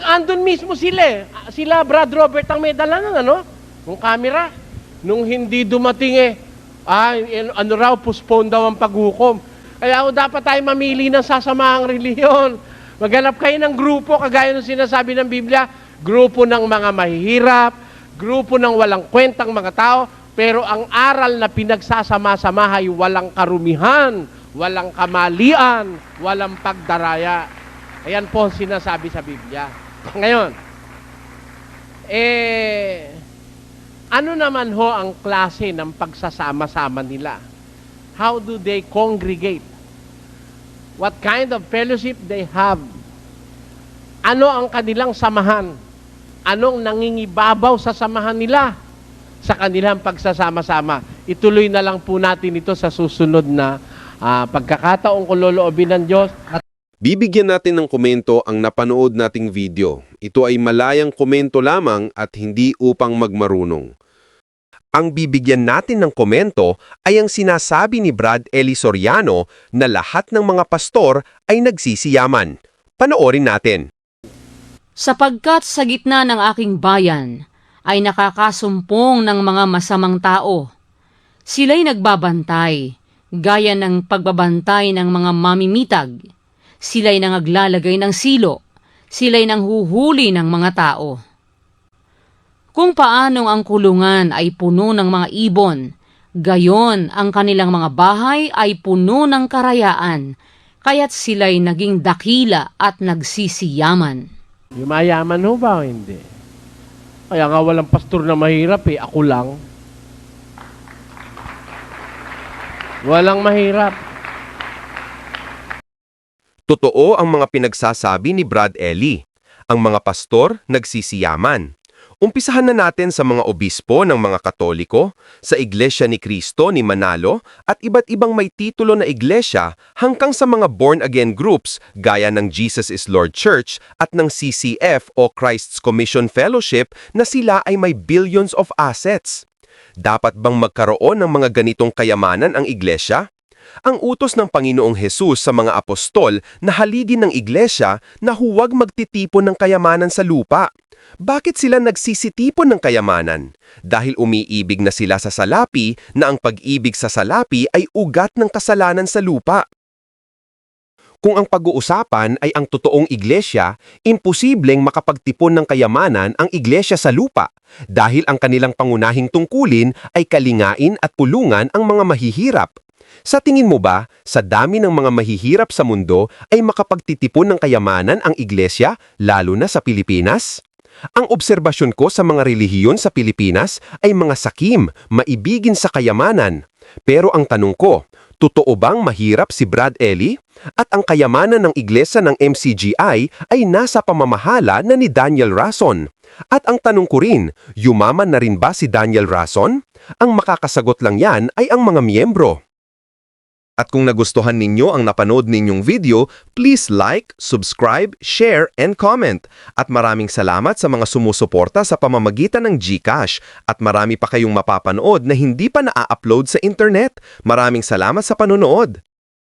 Andun mismo sila eh. Sila, Brad Robert, ang may dala ng ng camera. Nung hindi dumating postpone daw ang paghukom. Kaya dapat tayo mamili ng sasamahang relihiyon. Maghanap kayo ng grupo, kagaya ng sinasabi ng Biblia, grupo ng mga mahihirap, grupo ng walang kwentang mga tao, pero ang aral na pinagsasama-samahay, walang karumihan, walang kamalian, walang pagdaraya. Ayan po ang sinasabi sa Biblia. Ngayon, ano naman ho ang klase ng pagsasama-sama nila? How do they congregate? What kind of fellowship they have? Ano ang kanilang samahan? Anong nangingibabaw sa samahan nila? Sa kanilang pagsasama-sama. ituloy na lang po natin ito sa susunod na pagkakataong kung loloobin ng Diyos. At Bibigyan natin ng komento ang napanood nating video. Ito ay malayang komento lamang at hindi upang magmarunong. Ang bibigyan natin ng komento ay ang sinasabi ni Brad Eli Soriano na lahat ng mga pastor ay nagsisiyaman. Panoorin natin. Sapagkat sa gitna ng aking bayan ay nakakasumpong ng mga masamang tao. Sila'y nagbabantay, gaya ng pagbabantay ng mga mamimitag. Sila'y nangaglalagay ng silo, sila'y nanghuhuli ng mga tao. Kung paanong ang kulungan ay puno ng mga ibon, gayon ang kanilang mga bahay ay puno ng karayaan, kaya't sila'y naging dakila at nagsisiyaman. yumayaman ho ba o hindi? Kaya nga walang pastor na mahirap ako lang. Walang mahirap. Totoo ang mga pinagsasabi ni Brad Eli. Ang mga pastor nagsisiyaman. Umpisahan na natin sa mga obispo ng mga Katoliko, sa Iglesia ni Cristo ni Manalo at iba't ibang may titulo na iglesia hanggang sa mga born-again groups gaya ng Jesus is Lord Church at ng CCF o Christ's Commission Fellowship na sila ay may billions of assets. Dapat bang magkaroon ng mga ganitong kayamanan ang iglesia? Ang utos ng Panginoong Hesus sa mga apostol na halidin ng iglesia na huwag magtitipon ng kayamanan sa lupa. Bakit sila nagsisitipon ng kayamanan? Dahil umiibig na sila sa salapi na ang pag-ibig sa salapi ay ugat ng kasalanan sa lupa. Kung ang pag-uusapan ay ang totoong iglesia, imposibleng makapagtipon ng kayamanan ang iglesia sa lupa dahil ang kanilang pangunahing tungkulin ay kalingain at pulungan ang mga mahihirap. Sa tingin mo ba, sa dami ng mga mahihirap sa mundo ay makapagtitipon ng kayamanan ang iglesia, lalo na sa Pilipinas? Ang obserbasyon ko sa mga relihiyon sa Pilipinas ay mga sakim, maibigin sa kayamanan. Pero ang tanong ko, totoo bang mahirap si Brad Eli? At ang kayamanan ng iglesia ng MCGI ay nasa pamamahala na ni Daniel Rason. At ang tanong ko rin, yumaman na rin ba si Daniel Rason? Ang makakasagot lang yan ay ang mga miyembro. At kung nagustuhan ninyo ang napanood ninyong video, please like, subscribe, share, and comment. At maraming salamat sa mga sumusuporta sa pamamagitan ng GCash. At marami pa kayong mapapanood na hindi pa na-upload sa internet. Maraming salamat sa panonood.